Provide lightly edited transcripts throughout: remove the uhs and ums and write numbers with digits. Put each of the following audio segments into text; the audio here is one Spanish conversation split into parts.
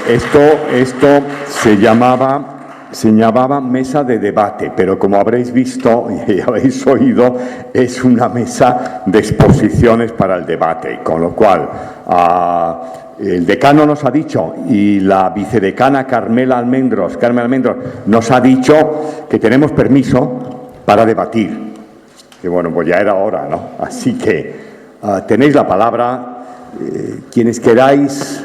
Esto se llamaba mesa de debate, pero como habréis visto y habéis oído, es una mesa de exposiciones para el debate, con lo cual el decano nos ha dicho y la vicedecana Carmen Almendros nos ha dicho que tenemos permiso para debatir. Que bueno, pues ya era hora, ¿no? Así que tenéis la palabra. Quienes queráis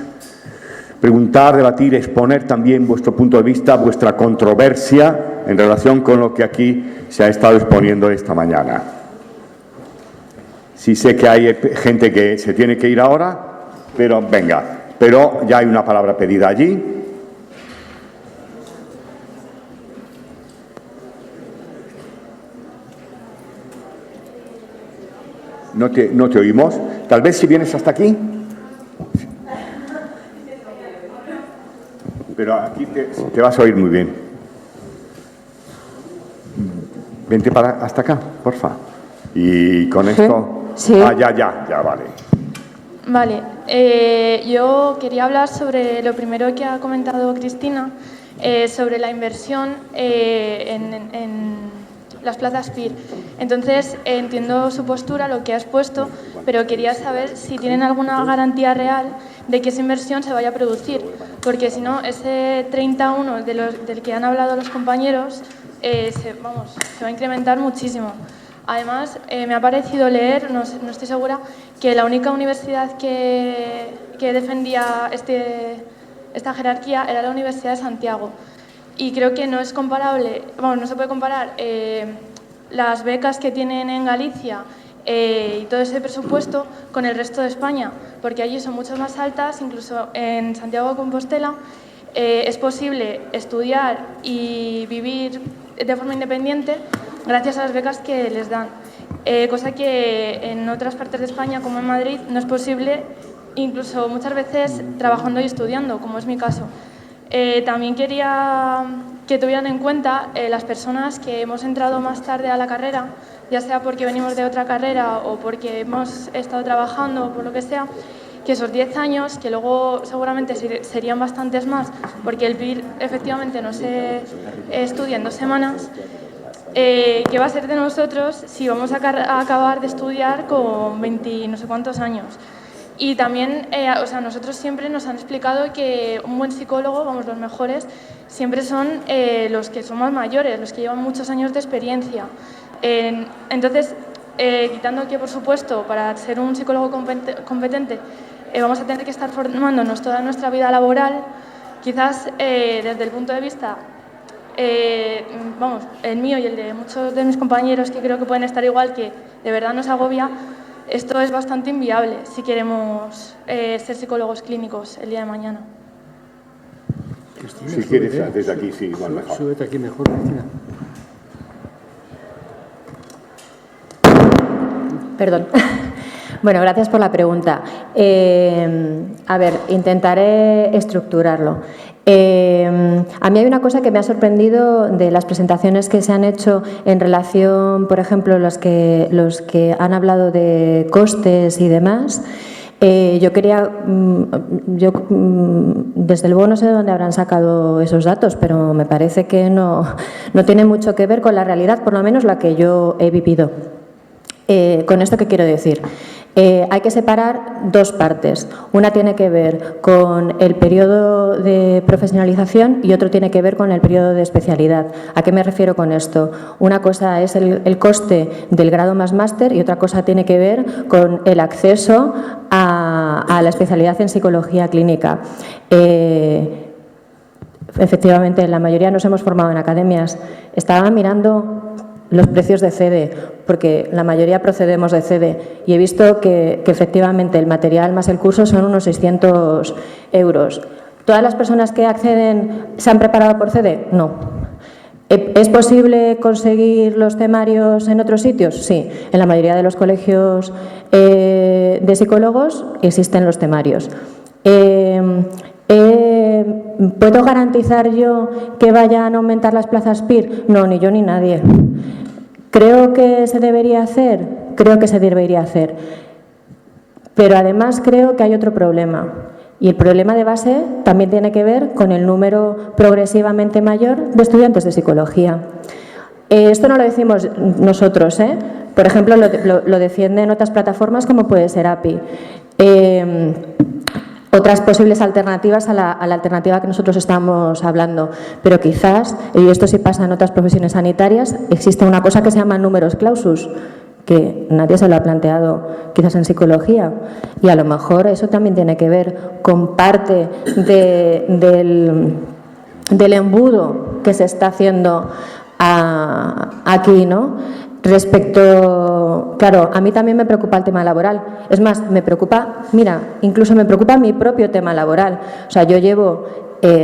preguntar, debatir, exponer también vuestro punto de vista, vuestra controversia en relación con lo que aquí se ha estado exponiendo esta mañana. Sí sé que hay gente que se tiene que ir ahora, pero venga, pero ya hay una palabra pedida allí. No te oímos. Tal vez si vienes hasta aquí. Pero aquí te vas a oír muy bien. Vente hasta acá, porfa. Y con esto... Sí. Ya, vale. Vale. Yo quería hablar sobre lo primero que ha comentado Cristina, sobre la inversión en las plazas PIR. Entonces, entiendo su postura, lo que ha expuesto, pero quería saber si tienen alguna garantía real de que esa inversión se vaya a producir, porque si no, ese 31 del que han hablado los compañeros se va a incrementar muchísimo. Además, me ha parecido leer, no estoy segura, que la única universidad que defendía esta jerarquía era la Universidad de Santiago. Y creo que no es comparable, no se puede comparar las becas que tienen en Galicia y todo ese presupuesto con el resto de España, porque allí son mucho más altas. Incluso en Santiago de Compostela es posible estudiar y vivir de forma independiente gracias a las becas que les dan, cosa que en otras partes de España, como en Madrid, no es posible, incluso muchas veces trabajando y estudiando, como es mi caso. También quería que tuvieran en cuenta las personas que hemos entrado más tarde a la carrera, ya sea porque venimos de otra carrera o porque hemos estado trabajando o por lo que sea, que esos 10 años, que luego seguramente serían bastantes más, porque el PIR efectivamente no se estudia en 2 semanas, ¿qué va a ser de nosotros si vamos a acabar de estudiar con 20 y no sé cuántos años? Y también, nosotros siempre nos han explicado que un buen psicólogo, los mejores, siempre son los que son más mayores, los que llevan muchos años de experiencia. Entonces, quitando que, por supuesto, para ser un psicólogo competente vamos a tener que estar formándonos toda nuestra vida laboral, quizás desde el punto de vista, el mío y el de muchos de mis compañeros que creo que pueden estar igual, que de verdad nos agobia. Esto es bastante inviable si queremos ser psicólogos clínicos el día de mañana. Cristina, si quieres, desde aquí, sí, igual mejor. Súbete aquí mejor, Cristina. Perdón. Bueno, gracias por la pregunta. A ver, intentaré estructurarlo. A mí hay una cosa que me ha sorprendido de las presentaciones que se han hecho en relación, por ejemplo, los que han hablado de costes y demás. Desde luego no sé de dónde habrán sacado esos datos, pero me parece que no tiene mucho que ver con la realidad, por lo menos la que yo he vivido. ¿Con esto qué quiero decir? Hay que separar 2 partes. Una tiene que ver con el periodo de profesionalización y otro tiene que ver con el periodo de especialidad. ¿A qué me refiero con esto? Una cosa es el coste del grado más máster y otra cosa tiene que ver con el acceso a la especialidad en psicología clínica. Efectivamente, la mayoría nos hemos formado en academias. Estaba mirando los precios de CEDE, porque la mayoría procedemos de CEDE, y he visto que efectivamente el material más el curso son unos 600 euros. ¿Todas las personas que acceden se han preparado por CEDE? No. ¿Es posible conseguir los temarios en otros sitios? Sí. En la mayoría de los colegios de psicólogos existen los temarios. ¿Puedo garantizar yo que vayan a aumentar las plazas PIR? No, ni yo ni nadie. ¿Creo que se debería hacer? Creo que se debería hacer. Pero además creo que hay otro problema. Y el problema de base también tiene que ver con el número progresivamente mayor de estudiantes de psicología. Esto no lo decimos nosotros, ¿eh? Por ejemplo, lo defienden otras plataformas como puede ser API. Otras posibles alternativas a la alternativa que nosotros estamos hablando. Pero quizás, y esto sí pasa en otras profesiones sanitarias, existe una cosa que se llama numerus clausus, que nadie se lo ha planteado quizás en psicología. Y a lo mejor eso también tiene que ver con parte del embudo que se está haciendo aquí, ¿no? Respecto, claro, a mí también me preocupa el tema laboral. Es más, me preocupa, incluso me preocupa mi propio tema laboral. O sea, yo llevo,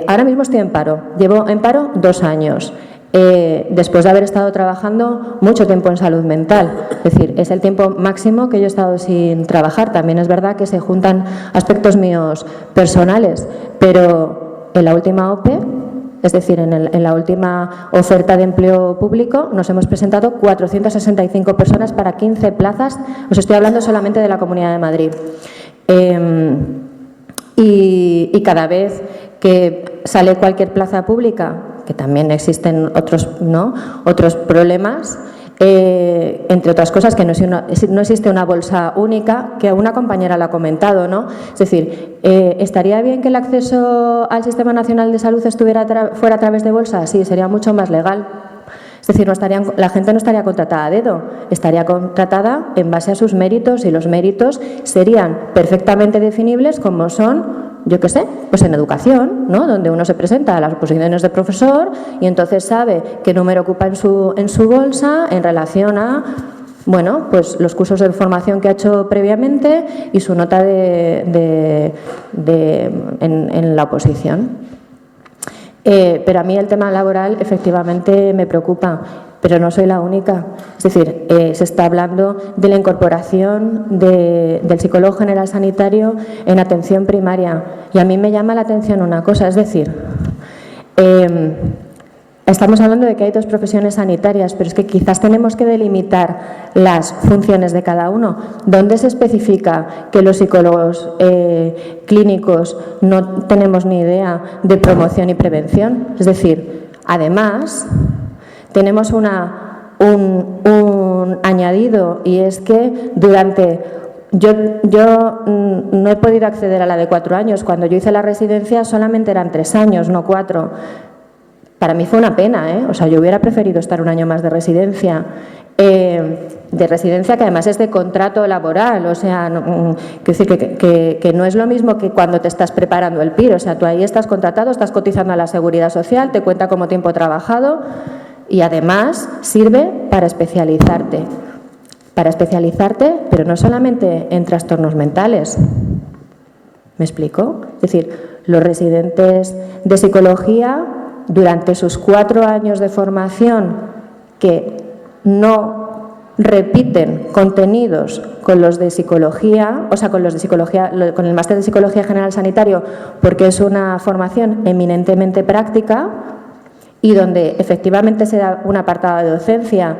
ahora mismo estoy en paro, llevo en paro 2 años. Después de haber estado trabajando mucho tiempo en salud mental. Es decir, es el tiempo máximo que yo he estado sin trabajar. También es verdad que se juntan aspectos míos personales, pero en la última OPE, es decir, en la última oferta de empleo público, nos hemos presentado 465 personas para 15 plazas. Os estoy hablando solamente de la Comunidad de Madrid. Y cada vez que sale cualquier plaza pública, que también existen otros problemas, entre otras cosas que no existe una bolsa única, que una compañera lo ha comentado, ¿no? Es decir, ¿estaría bien que el acceso al Sistema Nacional de Salud fuera a través de bolsa? Sí, sería mucho más legal. Es decir, la gente no estaría contratada a dedo, estaría contratada en base a sus méritos, y los méritos serían perfectamente definibles como son, yo qué sé, pues en educación, ¿no? Donde uno se presenta a las oposiciones de profesor y entonces sabe qué número ocupa en su bolsa en relación a, bueno, pues los cursos de formación que ha hecho previamente y su nota en la oposición. Pero a mí el tema laboral efectivamente me preocupa, pero no soy la única. Es decir, se está hablando de la incorporación del psicólogo general sanitario en atención primaria. Y a mí me llama la atención una cosa, es decir, estamos hablando de que hay 2 profesiones sanitarias, pero es que quizás tenemos que delimitar las funciones de cada uno. ¿Dónde se especifica que los psicólogos clínicos no tenemos ni idea de promoción y prevención? Es decir, además, tenemos un añadido, y es que yo no he podido acceder a la de 4 años. Cuando yo hice la residencia solamente eran 3 años, no 4. Para mí fue una pena, ¿eh? O sea, yo hubiera preferido estar un año más de residencia. Que además es de contrato laboral, o sea, quiero decir que no es lo mismo que cuando te estás preparando el PIR. O sea, tú ahí estás contratado, estás cotizando a la Seguridad Social, te cuenta como tiempo trabajado y además sirve para especializarte. Pero no solamente en trastornos mentales. ¿Me explico? Es decir, los residentes de psicología, durante sus 4 años de formación, que no repiten contenidos con los de psicología, o sea, con el máster de Psicología General Sanitario, porque es una formación eminentemente práctica y donde efectivamente se da un apartado de docencia,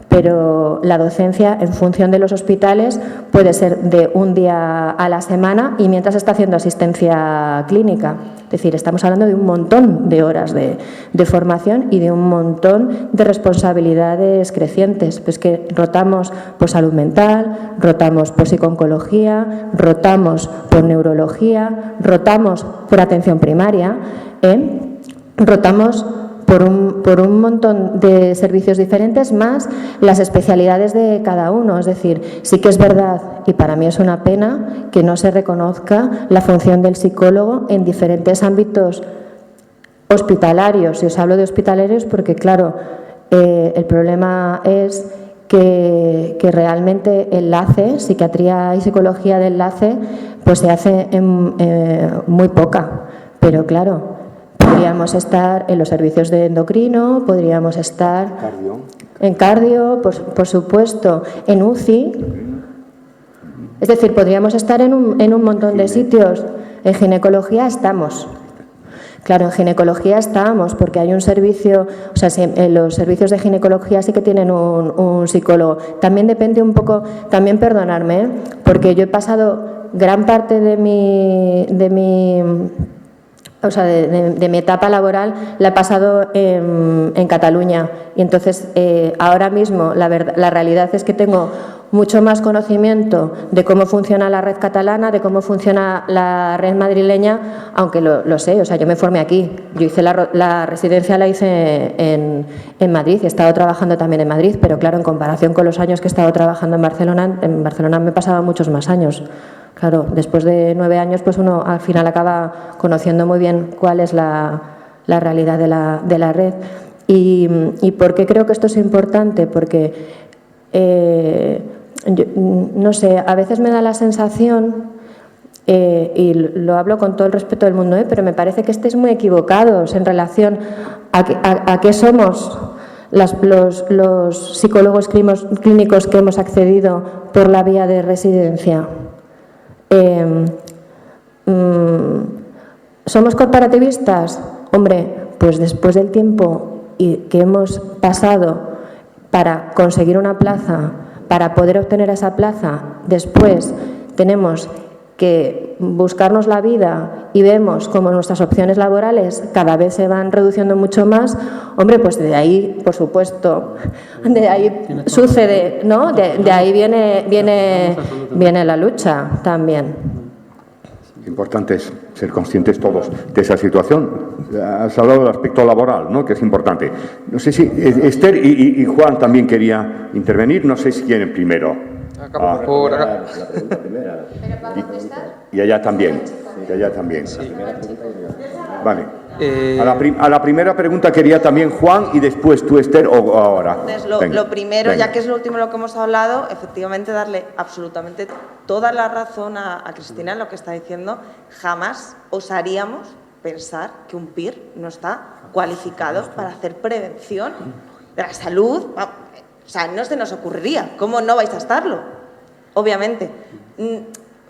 pero la docencia en función de los hospitales puede ser de un día a la semana y mientras está haciendo asistencia clínica. Es decir, estamos hablando de un montón de horas de formación y de un montón de responsabilidades crecientes. Pues que rotamos por salud mental, rotamos por psico-oncología, rotamos por neurología, rotamos por atención primaria, rotamos por un montón de servicios diferentes, más las especialidades de cada uno. Es decir, sí que es verdad, y para mí es una pena, que no se reconozca la función del psicólogo en diferentes ámbitos hospitalarios. Y os hablo de hospitalarios porque, claro, el problema es que realmente enlace, psiquiatría y psicología de enlace, pues se hace muy poca. Pero claro, podríamos estar en los servicios de endocrino, podríamos estar en cardio, por supuesto, en UCI. Es decir, podríamos estar en un montón de sitios. En ginecología estamos. Claro, en ginecología estamos, porque hay un servicio, o sea, los servicios de ginecología sí que tienen un psicólogo. También depende un poco, también perdonarme, porque yo he pasado gran parte de mi etapa laboral la he pasado en Cataluña, y entonces ahora mismo la realidad es que tengo mucho más conocimiento de cómo funciona la red catalana, de cómo funciona la red madrileña, aunque lo sé, o sea, yo me formé aquí, yo hice la residencia, la hice en Madrid, he estado trabajando también en Madrid, pero claro, en comparación con los años que he estado trabajando en Barcelona me he pasado muchos más años. Claro, después de 9 años, pues uno al final acaba conociendo muy bien cuál es la realidad de la red. ¿Y por qué creo que esto es importante? Porque, yo, no sé, a veces me da la sensación, y lo hablo con todo el respeto del mundo, pero me parece que estéis muy equivocados en relación a qué somos los psicólogos clínicos que hemos accedido por la vía de residencia. ¿Somos corporativistas? Hombre, pues después del tiempo que hemos pasado para conseguir una plaza, para poder obtener esa plaza, después tenemos que buscarnos la vida y vemos como nuestras opciones laborales cada vez se van reduciendo mucho más, hombre, pues de ahí, por supuesto, de ahí sucede, ¿no? De ahí viene la lucha también. Importante es ser conscientes todos de esa situación. Has hablado del aspecto laboral, ¿no?, que es importante. No sé si Esther y Juan también quería intervenir, no sé si quieren primero. Por acá. Y allá también. Y allá también. Sí. Vale. A la primera pregunta quería también Juan y después tú, Esther, o ahora. Lo primero, ya que es lo último de lo que hemos hablado, efectivamente darle absolutamente toda la razón a Cristina en lo que está diciendo. Jamás osaríamos pensar que un PIR no está cualificado para hacer prevención de la salud. O sea, no se nos ocurriría. ¿Cómo no vais a estarlo? Obviamente.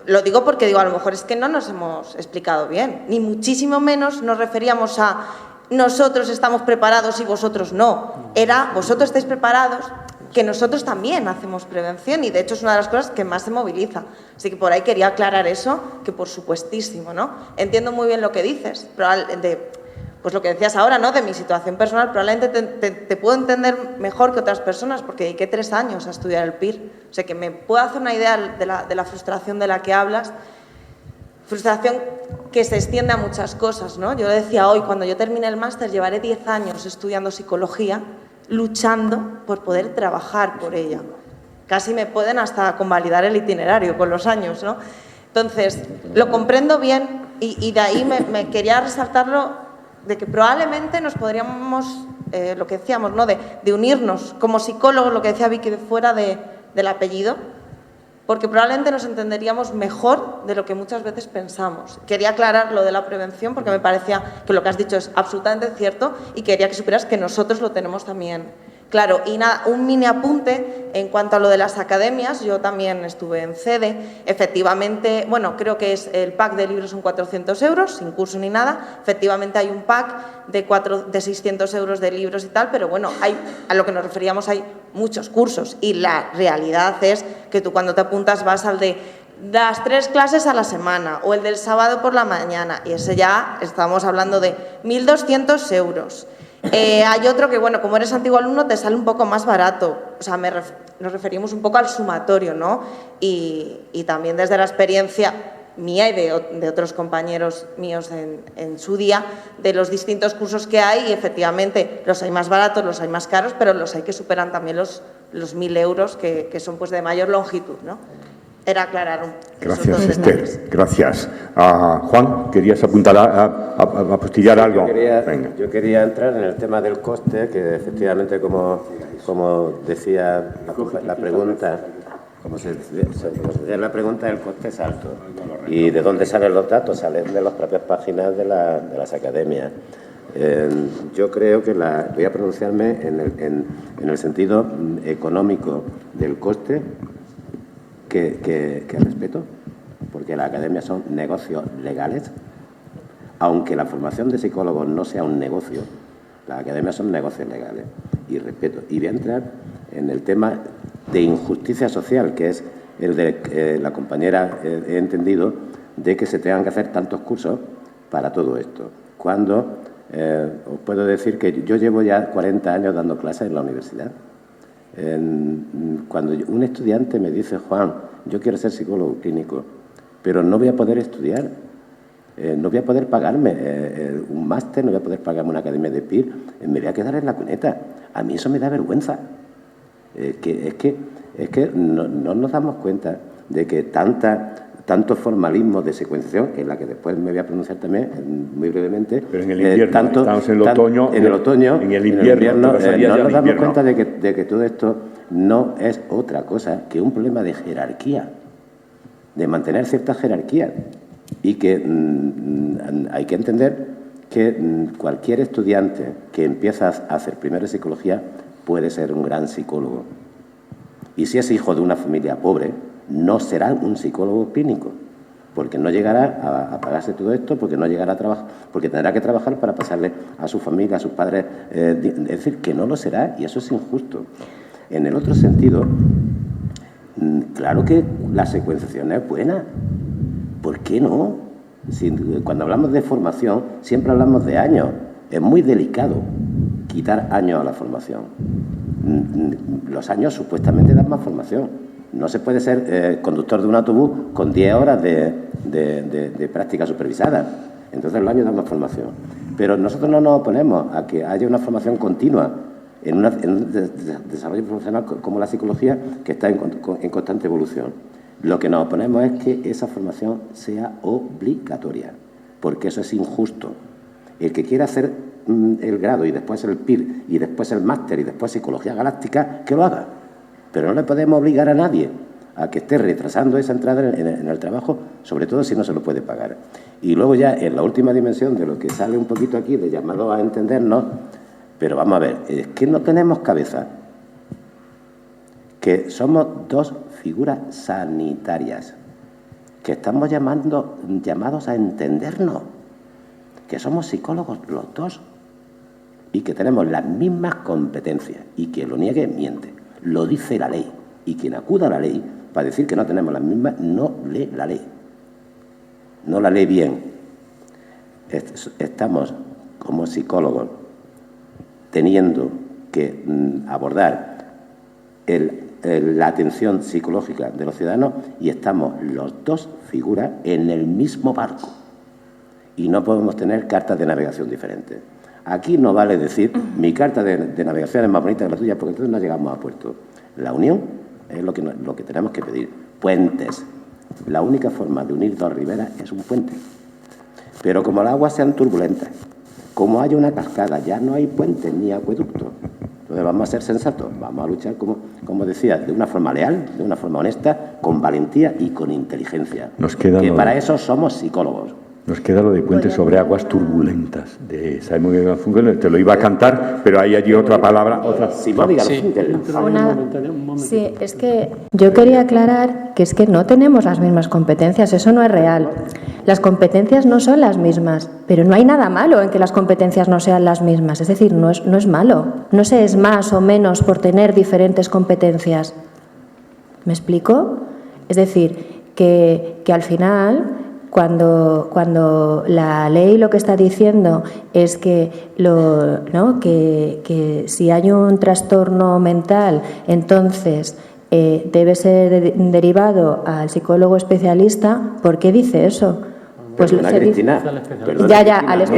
Lo digo porque digo, a lo mejor es que no nos hemos explicado bien, ni muchísimo menos nos referíamos a nosotros estamos preparados y vosotros no. Era vosotros estáis preparados, que nosotros también hacemos prevención y de hecho es una de las cosas que más se moviliza. Así que por ahí quería aclarar eso, que por supuestísimo, ¿no? Entiendo muy bien lo que dices, pero pues lo que decías ahora, ¿no?, de mi situación personal, probablemente te puedo entender mejor que otras personas porque dediqué 3 años a estudiar el PIR. O sea, que me puedo hacer una idea de la frustración de la que hablas. Frustración que se extiende a muchas cosas, ¿no? Yo lo decía hoy, cuando yo termine el máster, llevaré 10 años estudiando psicología, luchando por poder trabajar por ella. Casi me pueden hasta convalidar el itinerario con los años, ¿no? Entonces, lo comprendo bien y de ahí me quería resaltarlo, de que probablemente nos podríamos, lo que decíamos, ¿no?, de unirnos como psicólogos, lo que decía Vicky, de fuera del apellido, porque probablemente nos entenderíamos mejor de lo que muchas veces pensamos. Quería aclarar lo de la prevención porque me parecía que lo que has dicho es absolutamente cierto y quería que supieras que nosotros lo tenemos también claro. Y nada, un mini apunte en cuanto a lo de las academias. Yo también estuve en CEDE. Efectivamente, bueno, creo que es el pack de libros son 400 euros, sin curso ni nada. Efectivamente hay un pack de 600 euros de libros y tal, pero bueno, a lo que nos referíamos hay muchos cursos y la realidad es que tú cuando te apuntas vas al de las 3 clases a la semana o el del sábado por la mañana y ese ya estamos hablando de 1.200 euros. Hay otro que, bueno, como eres antiguo alumno te sale un poco más barato, o sea, nos referimos un poco al sumatorio, ¿no? Y también desde la experiencia mía y de otros compañeros míos en su día, de los distintos cursos que hay, y efectivamente los hay más baratos, los hay más caros, pero los hay que superan también los 1.000 euros que son pues de mayor longitud, ¿no? Era aclarar Gracias, Esther. Gracias. Juan, ¿querías apuntar a apostillar algo? Yo quería entrar en el tema del coste, que efectivamente, como decía la pregunta, la pregunta, el coste es alto. ¿Y de dónde salen los datos? Salen de las propias páginas de las academias. Yo creo que voy a pronunciarme en el sentido económico del coste, que respeto, porque las academias son negocios legales, aunque la formación de psicólogos no sea un negocio, las academias son negocios legales y respeto. Y voy a entrar en el tema de injusticia social, que es el de la compañera, he entendido, de que se tengan que hacer tantos cursos para todo esto. Cuando os puedo decir que yo llevo ya 40 años dando clases en la universidad. Cuando un estudiante me dice, Juan, yo quiero ser psicólogo clínico, pero no voy a poder estudiar, no voy a poder pagarme un máster, no voy a poder pagarme una academia de PIR, me voy a quedar en la cuneta. A mí eso me da vergüenza. Es que no nos damos cuenta de que tanto formalismo de secuenciación, en la que después me voy a pronunciar también muy brevemente. Pero en el invierno, estamos en el otoño. En el otoño, en el invierno, no nos damos cuenta de que todo esto no es otra cosa que un problema de jerarquía, de mantener cierta jerarquía. Y que hay que entender que cualquier estudiante que empieza a hacer primero psicología puede ser un gran psicólogo. Y si es hijo de una familia pobre, no será un psicólogo clínico, porque no llegará a pagarse todo esto, porque no llegará a trabajar, porque tendrá que trabajar para pasarle a su familia, a sus padres. Es decir, que no lo será, y eso es injusto. En el otro sentido, claro que la secuenciación es buena. ¿Por qué no? Cuando hablamos de formación, siempre hablamos de años. Es muy delicado quitar años a la formación. Los años supuestamente dan más formación. No se puede ser conductor de un autobús con 10 horas de práctica supervisada. Entonces los años dan más formación. Pero nosotros no nos oponemos a que haya una formación continua en un desarrollo profesional como la psicología, que está en constante evolución. Lo que nos oponemos es que esa formación sea obligatoria, porque eso es injusto. El que quiera hacer el grado y después el PIR y después el máster y después psicología galáctica, que lo haga. Pero no le podemos obligar a nadie a que esté retrasando esa entrada en el trabajo, sobre todo si no se lo puede pagar. Y luego ya en la última dimensión de lo que sale un poquito aquí, de llamado a entendernos, pero vamos a ver, es que no tenemos cabeza, que somos dos figuras sanitarias, que estamos llamados a entendernos, que somos psicólogos los dos y que tenemos las mismas competencias, y quien lo niegue miente. Lo dice la ley, y quien acuda a la ley para decir que no tenemos las mismas no lee la ley, no la lee bien. Estamos como psicólogos teniendo que abordar la atención psicológica de los ciudadanos, y estamos los dos figuras en el mismo barco y no podemos tener cartas de navegación diferentes. Aquí no vale decir mi carta de navegación es más bonita que la tuya, porque entonces no llegamos a puerto. La unión es lo que tenemos que pedir. Puentes. La única forma de unir dos riberas es un puente. Pero como las aguas sean turbulentas, como haya una cascada, ya no hay puentes ni acueductos. Entonces vamos a ser sensatos, vamos a luchar, como decía, de una forma leal, de una forma honesta, con valentía y con inteligencia. Para eso somos psicólogos. Nos queda lo de puentes sobre aguas turbulentas, de Simon Garfunkel. Te lo iba a cantar, pero hay allí otra palabra, Simon Garfunkel. Sí, es que yo quería aclarar que es que no tenemos las mismas competencias, eso no es real. Las competencias no son las mismas, pero no hay nada malo en que las competencias no sean las mismas. Es decir, no es malo. No se es más o menos por tener diferentes competencias. ¿Me explico? Es decir, que al final, cuando la ley lo que está diciendo es que si hay un trastorno mental, entonces debe ser derivado al psicólogo especialista, ¿por qué dice eso? Pues Cristina,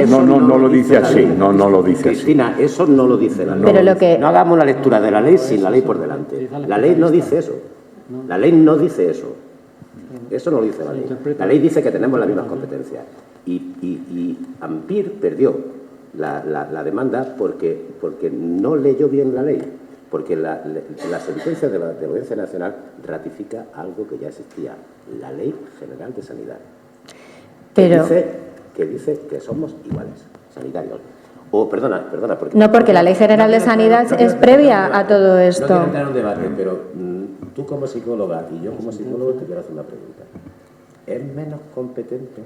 no lo dice así, no lo dice así. Cristina, eso no lo dice la ley. Pero no hagamos una lectura de la ley sin la ley por delante. La ley no dice eso. La ley no dice eso. Eso no lo dice la ley. La ley dice que tenemos las mismas competencias. Y Ampir perdió la demanda porque no leyó bien la ley. Porque la sentencia de la Audiencia Nacional ratifica algo que ya existía, la Ley General de Sanidad. Que dice que somos iguales, sanitarios. Perdona. Porque la Ley General de Sanidad es previa a todo esto. No quiero entrar en un debate, pero tú como psicóloga y yo como psicólogo te quiero hacer una pregunta. ¿Es menos competente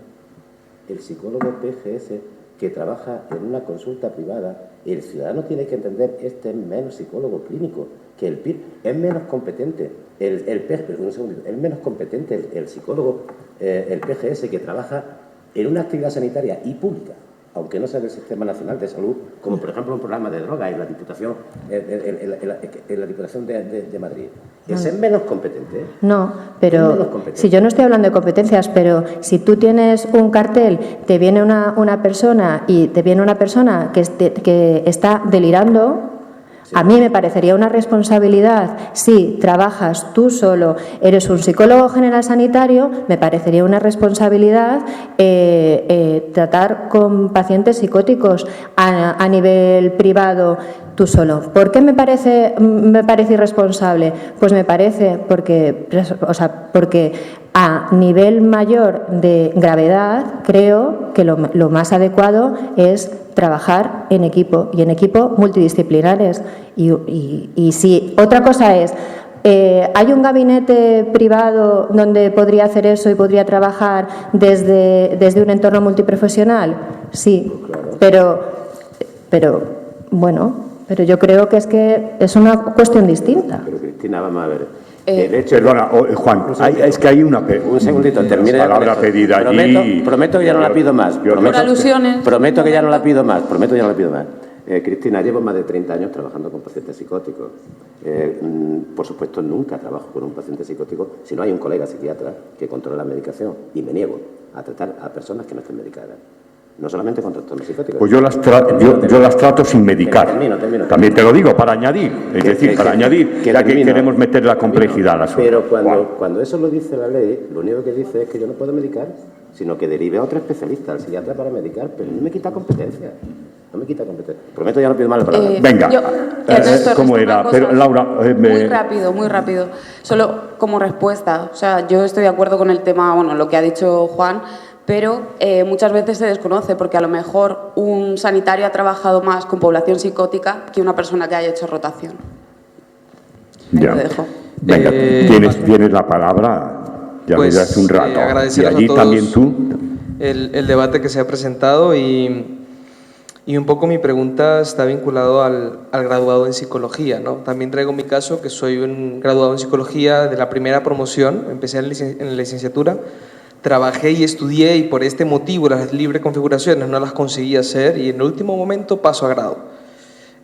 el psicólogo PGS que trabaja en una consulta privada? El ciudadano tiene que entender, este es menos psicólogo clínico que el PIR es menos competente, un segundito, es menos competente el psicólogo, el PGS, que trabaja en una actividad sanitaria y pública, aunque no sea del Sistema Nacional de Salud, como por ejemplo un programa de drogas en la Diputación, en la Diputación de Madrid. Ese es menos competente. No, pero si yo no estoy hablando de competencias, pero si tú tienes un cartel, te viene una persona que está delirando. Sí. A mí me parecería una responsabilidad, si trabajas tú solo, eres un psicólogo general sanitario, me parecería una responsabilidad tratar con pacientes psicóticos a nivel privado tú solo. ¿Por qué me parece irresponsable? Pues me parece porque a nivel mayor de gravedad creo que lo más adecuado es trabajar en equipo y en equipo multidisciplinares. Y si otra cosa es, ¿hay un gabinete privado donde podría hacer eso y podría trabajar desde un entorno multiprofesional? Sí, pero yo creo que es una cuestión distinta. Pero Cristina, vamos a ver. De hecho, perdona, Juan, es que hay una un segundito, termina palabra pedida allí. Prometo que ya no la pido más. Prometo que ya no la pido más. Cristina, llevo más de 30 años trabajando con pacientes psicóticos. Por supuesto, nunca trabajo con un paciente psicótico si no hay un colega psiquiatra que controla la medicación, y me niego a tratar a personas que no estén medicadas. No solamente con trastornos psicóticos. Pues yo las trato sin medicar. Termino. También te lo digo, para añadir. Es decir, para añadir, ya que queremos meter la complejidad al asunto. Pero cuando eso lo dice la ley, lo único que dice es que yo no puedo medicar, sino que derive a otro especialista, al psiquiatra, para medicar, pero no me quita competencia. Prometo ya no pido más la palabra. Venga, ¿cómo era? Pero, Laura, Muy rápido. Solo como respuesta. O sea, yo estoy de acuerdo con el tema, lo que ha dicho Juan, pero muchas veces se desconoce, porque a lo mejor un sanitario ha trabajado más con población psicótica que una persona que haya hecho rotación. Ahí ya. te dejo. Venga, tienes la palabra. Ya pues, desde hace un rato. Y allí también tú. El debate que se ha presentado y un poco mi pregunta está vinculado al graduado en psicología, ¿no? También traigo mi caso, que soy un graduado en psicología de la primera promoción, empecé en la licenciatura, trabajé y estudié, y por este motivo las libres configuraciones no las conseguí hacer, y en el último momento paso a grado.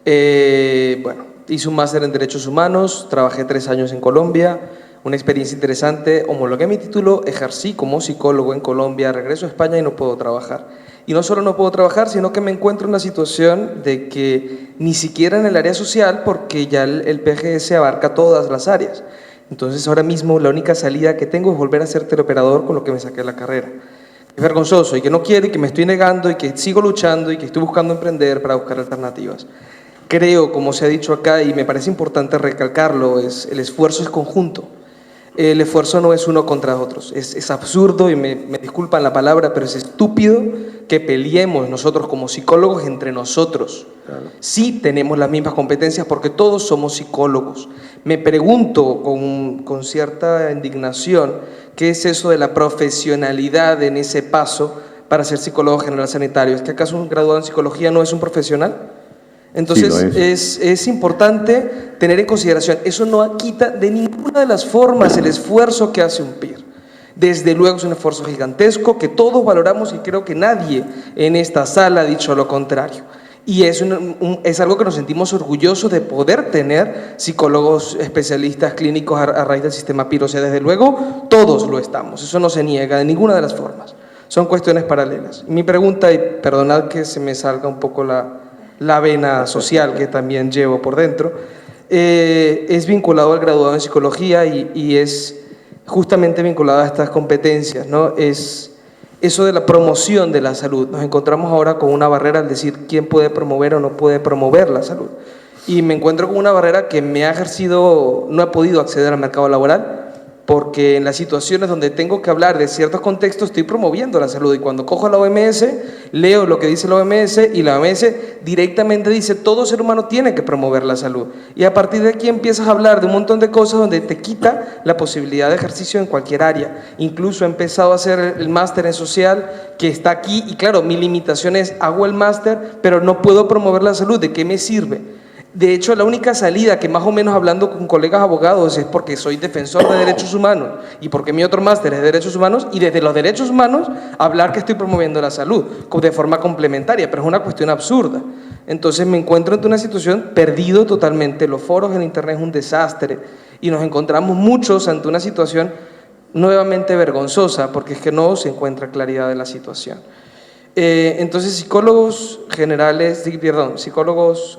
Hice un máster en Derechos Humanos, trabajé 3 años en Colombia, una experiencia interesante, homologué mi título, ejercí como psicólogo en Colombia, regreso a España y no puedo trabajar. Y no solo no puedo trabajar, sino que me encuentro en una situación de que ni siquiera en el área social, porque ya el PGS abarca todas las áreas. Entonces ahora mismo la única salida que tengo es volver a ser teleoperador, con lo que me saqué la carrera. Es vergonzoso, y que no quiero, y que me estoy negando, y que sigo luchando, y que estoy buscando emprender para buscar alternativas. Creo, como se ha dicho acá, y me parece importante recalcarlo, el esfuerzo es conjunto. El esfuerzo no es uno contra otros. Es absurdo, y me disculpan la palabra, pero es estúpido que peleemos nosotros como psicólogos entre nosotros. Claro. Sí tenemos las mismas competencias, porque todos somos psicólogos. Me pregunto con cierta indignación qué es eso de la profesionalidad en ese paso para ser psicólogo general sanitario. ¿Es que acaso un graduado en psicología no es un profesional? Entonces es importante tener en consideración, eso no quita de ninguna de las formas el esfuerzo que hace un PIR. Desde luego es un esfuerzo gigantesco que todos valoramos, y creo que nadie en esta sala ha dicho lo contrario. Y es algo que nos sentimos orgullosos de poder tener psicólogos especialistas clínicos a raíz del sistema PIR. O sea, desde luego todos lo estamos, eso no se niega de ninguna de las formas. Son cuestiones paralelas. Mi pregunta, y perdonad que se me salga un poco la vena social que también llevo por dentro, es vinculado al graduado en psicología y es justamente vinculado a estas competencias, ¿no? Es eso de la promoción de la salud. Nos encontramos ahora con una barrera al decir quién puede promover o no puede promover la salud. Y me encuentro con una barrera que no he podido acceder al mercado laboral, porque en las situaciones donde tengo que hablar de ciertos contextos estoy promoviendo la salud, y cuando cojo la OMS, leo lo que dice la OMS, y la OMS directamente dice todo ser humano tiene que promover la salud, y a partir de aquí empiezas a hablar de un montón de cosas donde te quita la posibilidad de ejercicio en cualquier área. Incluso he empezado a hacer el máster en social, que está aquí, y claro, mi limitación es hago el máster pero no puedo promover la salud. ¿De qué me sirve? De hecho, la única salida que más o menos hablando con colegas abogados es porque soy defensor de derechos humanos y porque mi otro máster es de derechos humanos, y desde los derechos humanos hablar que estoy promoviendo la salud de forma complementaria, pero es una cuestión absurda. Entonces me encuentro ante una situación perdido totalmente. Los foros en internet es un desastre y nos encontramos muchos ante una situación nuevamente vergonzosa porque es que no se encuentra claridad de la situación. Entonces, psicólogos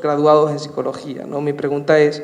graduados en psicología, ¿no? Mi pregunta es,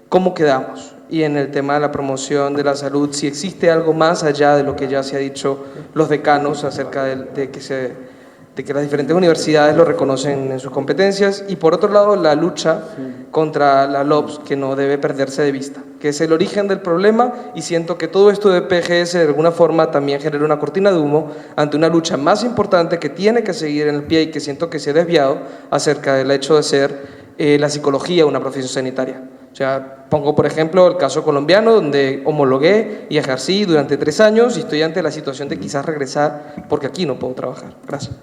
¿cómo quedamos? Y en el tema de la promoción de la salud, si existe algo más allá de lo que ya se ha dicho los decanos acerca de que las diferentes universidades lo reconocen en sus competencias, y por otro lado la lucha contra la LOPS, que no debe perderse de vista, que es el origen del problema, y siento que todo esto de PGS de alguna forma también genera una cortina de humo ante una lucha más importante que tiene que seguir en el pie y que siento que se ha desviado acerca del hecho de ser la psicología una profesión sanitaria. O sea, pongo por ejemplo el caso colombiano, donde homologué y ejercí durante 3 años y estoy ante la situación de quizás regresar porque aquí no puedo trabajar. Gracias.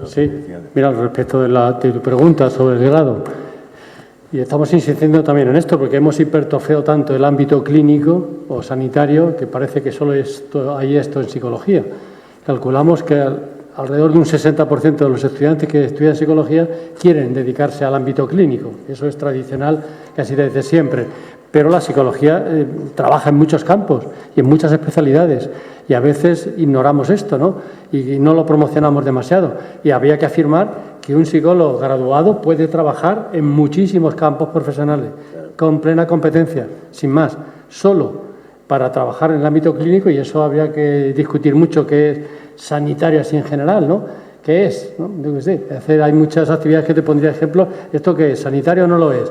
Sí, mira, respecto de tu pregunta sobre el grado, y estamos insistiendo también en esto porque hemos hipertrofiado tanto el ámbito clínico o sanitario que parece que solo hay esto en psicología. Calculamos que alrededor de un 60% de los estudiantes que estudian psicología quieren dedicarse al ámbito clínico. Eso es tradicional casi desde siempre. Pero la psicología trabaja en muchos campos y en muchas especialidades, y a veces ignoramos esto, ¿no? Y no lo promocionamos demasiado. Y habría que afirmar que un psicólogo graduado puede trabajar en muchísimos campos profesionales, con plena competencia, sin más, solo para trabajar en el ámbito clínico, y eso habría que discutir mucho qué es sanitario así en general, ¿no? ¿Qué es? ¿No? Hay muchas actividades que te pondría ejemplo. ¿Esto qué es? ¿Sanitario no lo es?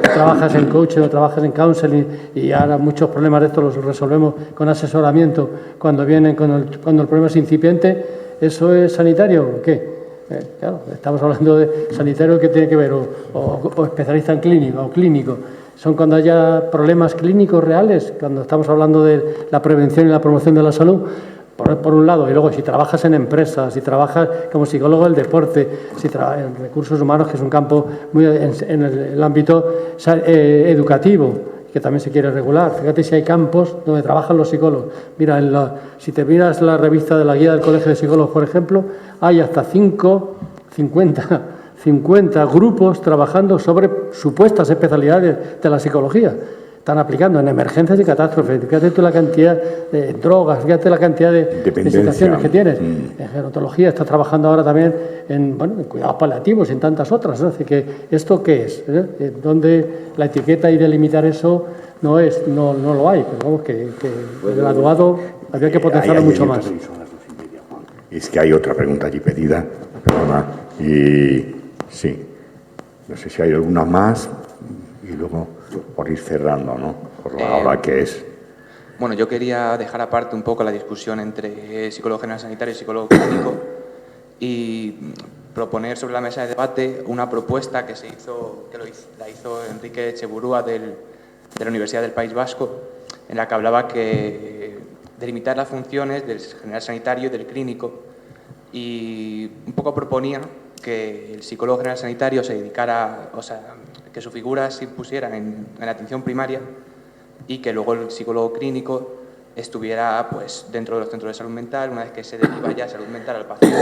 Trabajas en coaching o trabajas en counseling, y ahora muchos problemas de estos los resolvemos con asesoramiento cuando cuando el problema es incipiente. ¿Eso es sanitario o qué? Claro, estamos hablando de sanitario que tiene que ver o especialista en clínico o clínico. Son cuando haya problemas clínicos reales, cuando estamos hablando de la prevención y la promoción de la salud. Por un lado, y luego si trabajas en empresas, si trabajas como psicólogo del deporte, si trabajas en recursos humanos, que es un campo muy en el ámbito educativo, que también se quiere regular. Fíjate si hay campos donde trabajan los psicólogos. Mira, si te miras la revista de la Guía del Colegio de Psicólogos, por ejemplo, hay hasta 50 grupos trabajando sobre supuestas especialidades de la psicología. Están aplicando en emergencias y catástrofes. Fíjate tú la cantidad de drogas, fíjate la cantidad de situaciones que tienes. En gerontología está trabajando ahora también en cuidados paliativos y en tantas otras, ¿no? Así que, ¿esto qué es? Donde la etiqueta y delimitar eso no lo hay. Pero vamos, que el graduado habría que potenciarlo mucho más. Es que hay otra pregunta allí pedida, perdona, y sí, no sé si hay alguna más, y luego por ir cerrando, ¿no? Por la hora que es. Bueno, yo quería dejar aparte un poco la discusión entre psicólogo general sanitario y psicólogo clínico y proponer sobre la mesa de debate una propuesta que la hizo Enrique Etxeburúa de la Universidad del País Vasco, en la que hablaba de limitar las funciones del general sanitario y del clínico, y un poco proponía que el psicólogo general sanitario se dedicara, que su figura se impusiera en la atención primaria, y que luego el psicólogo clínico estuviera pues dentro de los centros de salud mental, una vez que se deriva ya salud mental al paciente,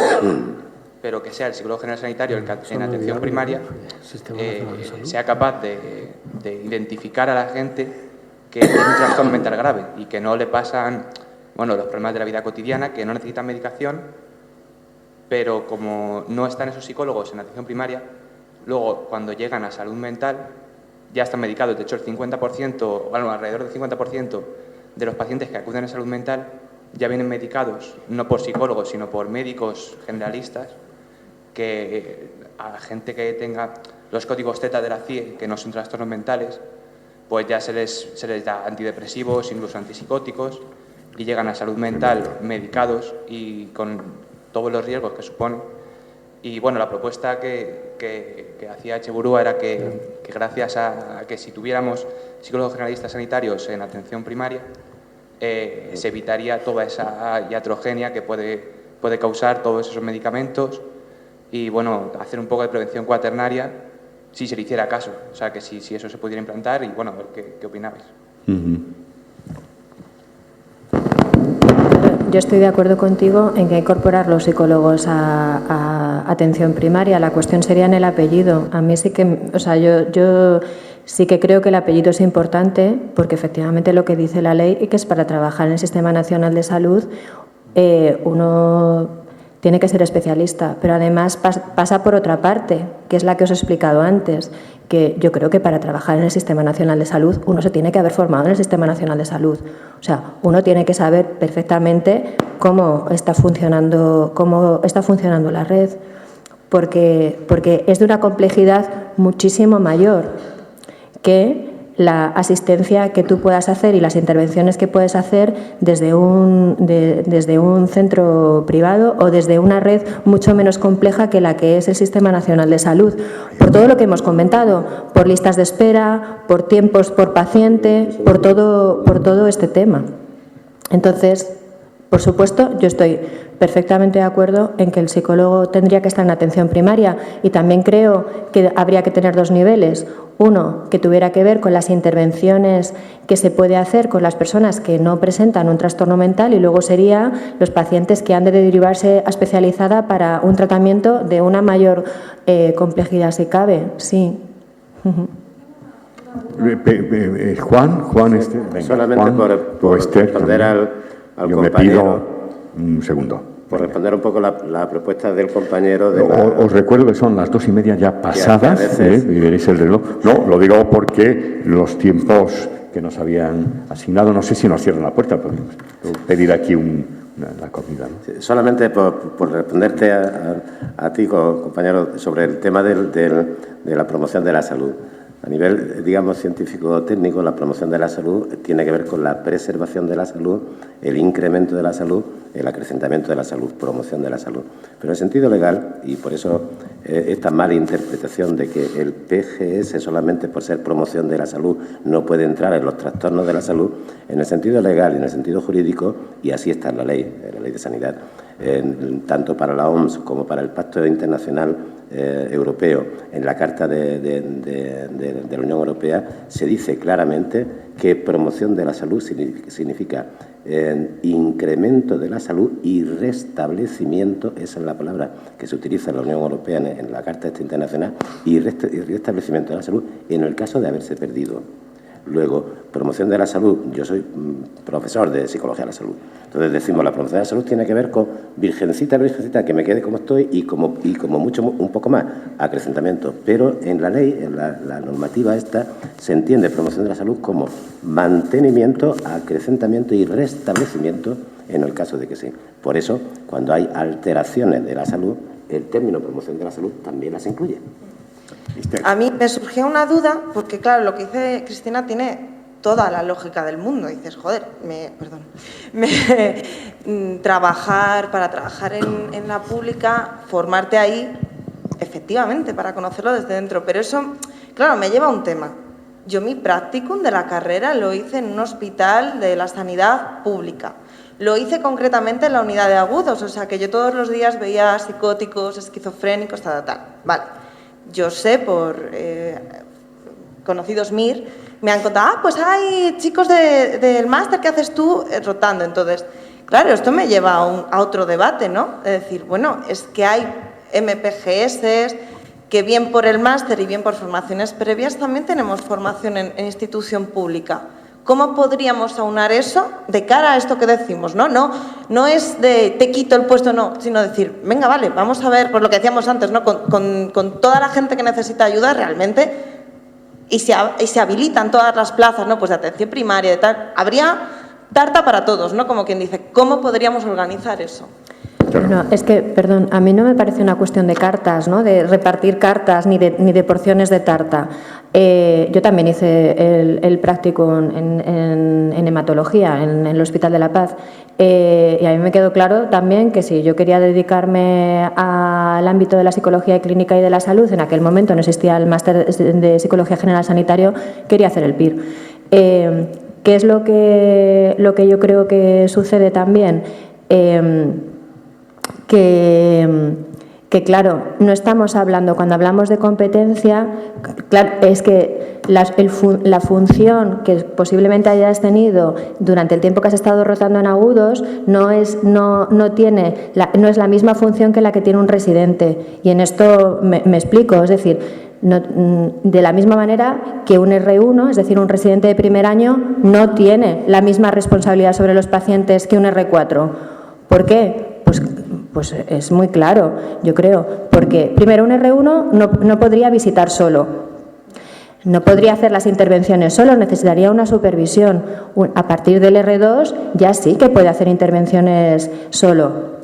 pero que sea el psicólogo general sanitario el que en atención primaria sea capaz de identificar a la gente que tiene un trastorno mental grave y que no le pasan los problemas de la vida cotidiana, que no necesitan medicación, pero como no están esos psicólogos en atención primaria, luego cuando llegan a salud mental ya están medicados. De hecho, el 50%, alrededor del 50% de los pacientes que acuden a salud mental ya vienen medicados, no por psicólogos, sino por médicos generalistas, que a gente que tenga los códigos Z de la CIE, que no son trastornos mentales, pues ya se les da antidepresivos, incluso antipsicóticos, y llegan a salud mental medicados y con todos los riesgos que supone. Y bueno, la propuesta que hacía Etxeburúa era que gracias a que si tuviéramos psicólogos generalistas sanitarios en atención primaria, se evitaría toda esa iatrogenia que puede puede causar todos esos medicamentos y, bueno, hacer un poco de prevención cuaternaria si se le hiciera caso. O sea, que si eso se pudiera implantar y, bueno, a ver qué opinabais. Yo estoy de acuerdo contigo en que incorporar los psicólogos a atención primaria. La cuestión sería en el apellido. A mí sí que, o sea, yo sí que creo que el apellido es importante porque efectivamente lo que dice la ley y que es para trabajar en el Sistema Nacional de Salud uno tiene que ser especialista, pero además pasa por otra parte, que es la que os he explicado antes, que yo creo que para trabajar en el Sistema Nacional de Salud uno se tiene que haber formado en el Sistema Nacional de Salud. O sea, uno tiene que saber perfectamente cómo está funcionando la red, porque es de una complejidad muchísimo mayor que la asistencia que tú puedas hacer y las intervenciones que puedes hacer desde un centro privado o desde una red mucho menos compleja que la que es el Sistema Nacional de Salud. Por todo lo que hemos comentado, por listas de espera, por tiempos por paciente, por todo este tema. Entonces, por supuesto, yo estoy perfectamente de acuerdo en que el psicólogo tendría que estar en atención primaria y también creo que habría que tener dos niveles. Uno, que tuviera que ver con las intervenciones que se puede hacer con las personas que no presentan un trastorno mental y luego sería los pacientes que han de derivarse a especializada para un tratamiento de una mayor complejidad si cabe. Sí. Juan, venga, solamente Juan, por Esther, responder al yo compañero. me pido un segundo. Por responder un poco la propuesta del compañero. Os recuerdo que son las 2:30 ya pasadas, y veréis el reloj. No, lo digo porque los tiempos que nos habían asignado, no sé si nos cierran la puerta, pero pedir aquí la comida, ¿no? Sí, solamente por responderte a ti, compañero, sobre el tema de la promoción de la salud. A nivel, digamos, científico-técnico, la promoción de la salud tiene que ver con la preservación de la salud, el incremento de la salud, el acrecentamiento de la salud, promoción de la salud. Pero en el sentido legal, y por eso esta mala interpretación de que el PGS solamente por ser promoción de la salud no puede entrar en los trastornos de la salud, en el sentido legal y en el sentido jurídico, y así está en la ley de sanidad, tanto para la OMS como para el Pacto Internacional Europeo, en la Carta de la Unión Europea, se dice claramente que promoción de la salud significa incremento de la salud y restablecimiento, esa es la palabra que se utiliza en la Unión Europea en la Carta Internacional, y restablecimiento de la salud en el caso de haberse perdido. Luego, promoción de la salud. Yo soy profesor de Psicología de la Salud. Entonces decimos, la promoción de la salud tiene que ver con virgencita, que me quede como estoy y como mucho, un poco más, acrecentamiento. Pero en la ley, en la normativa esta, se entiende promoción de la salud como mantenimiento, acrecentamiento y restablecimiento en el caso de que sí. Por eso, cuando hay alteraciones de la salud, el término promoción de la salud también las incluye. A mí me surgió una duda, porque claro, lo que dice Cristina tiene toda la lógica del mundo. Dices, joder, para trabajar en la pública, formarte ahí, efectivamente, para conocerlo desde dentro. Pero eso, claro, me lleva a un tema. Yo mi practicum de la carrera lo hice en un hospital de la sanidad pública. Lo hice concretamente en la unidad de agudos, o sea que yo todos los días veía psicóticos, esquizofrénicos, tal. Vale. Yo sé por conocidos MIR, me han contado, pues hay chicos del máster que haces tú rotando. Entonces, claro, esto me lleva a otro debate, ¿no? Es decir, bueno, es que hay MPGS, que bien por el máster y bien por formaciones previas también tenemos formación en institución pública. ¿Cómo podríamos aunar eso de cara a esto que decimos? No es de te quito el puesto, no, sino decir, venga, vale, vamos a ver, por lo que decíamos antes, ¿no? Con toda la gente que necesita ayuda realmente, y se habilitan todas las plazas, ¿no? Pues de atención primaria, de tal, habría tarta para todos, ¿no? Como quien dice, ¿cómo podríamos organizar eso? Bueno, es que, perdón, a mí no me parece una cuestión de cartas, ¿no? De repartir cartas ni de porciones de tarta. Yo también hice el práctico en hematología en el Hospital de la Paz y a mí me quedó claro también que si yo quería dedicarme al ámbito de la psicología clínica y de la salud, en aquel momento no existía el máster de Psicología General Sanitario, quería hacer el PIR. ¿Qué es lo que yo creo que sucede también? que claro, no estamos hablando, cuando hablamos de competencia, claro, es que la función que posiblemente hayas tenido durante el tiempo que has estado rotando en agudos no es la misma función que la que tiene un residente. Y en esto me explico, es decir, de la misma manera que un R1, es decir, un residente de primer año, no tiene la misma responsabilidad sobre los pacientes que un R4. ¿Por qué? Pues es muy claro, yo creo, porque primero un R1 no podría visitar solo, no podría hacer las intervenciones solo, necesitaría una supervisión. A partir del R2 ya sí que puede hacer intervenciones solo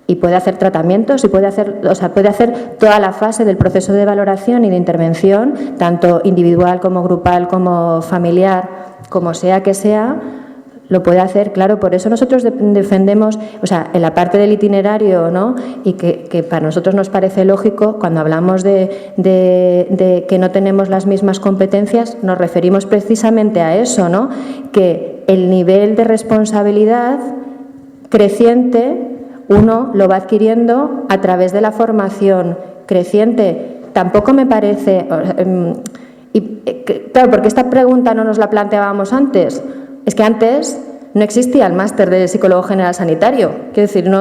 y puede hacer tratamientos y puede hacer toda la fase del proceso de valoración y de intervención, tanto individual como grupal como familiar, como sea que sea. Lo puede hacer, claro, por eso nosotros defendemos, o sea, en la parte del itinerario, ¿no? Y que para nosotros nos parece lógico, cuando hablamos de que no tenemos las mismas competencias, nos referimos precisamente a eso, ¿no? Que el nivel de responsabilidad creciente uno lo va adquiriendo a través de la formación creciente. Tampoco me parece... claro, porque esta pregunta no nos la planteábamos antes. Es que antes no existía el máster de psicólogo general sanitario. Quiero decir,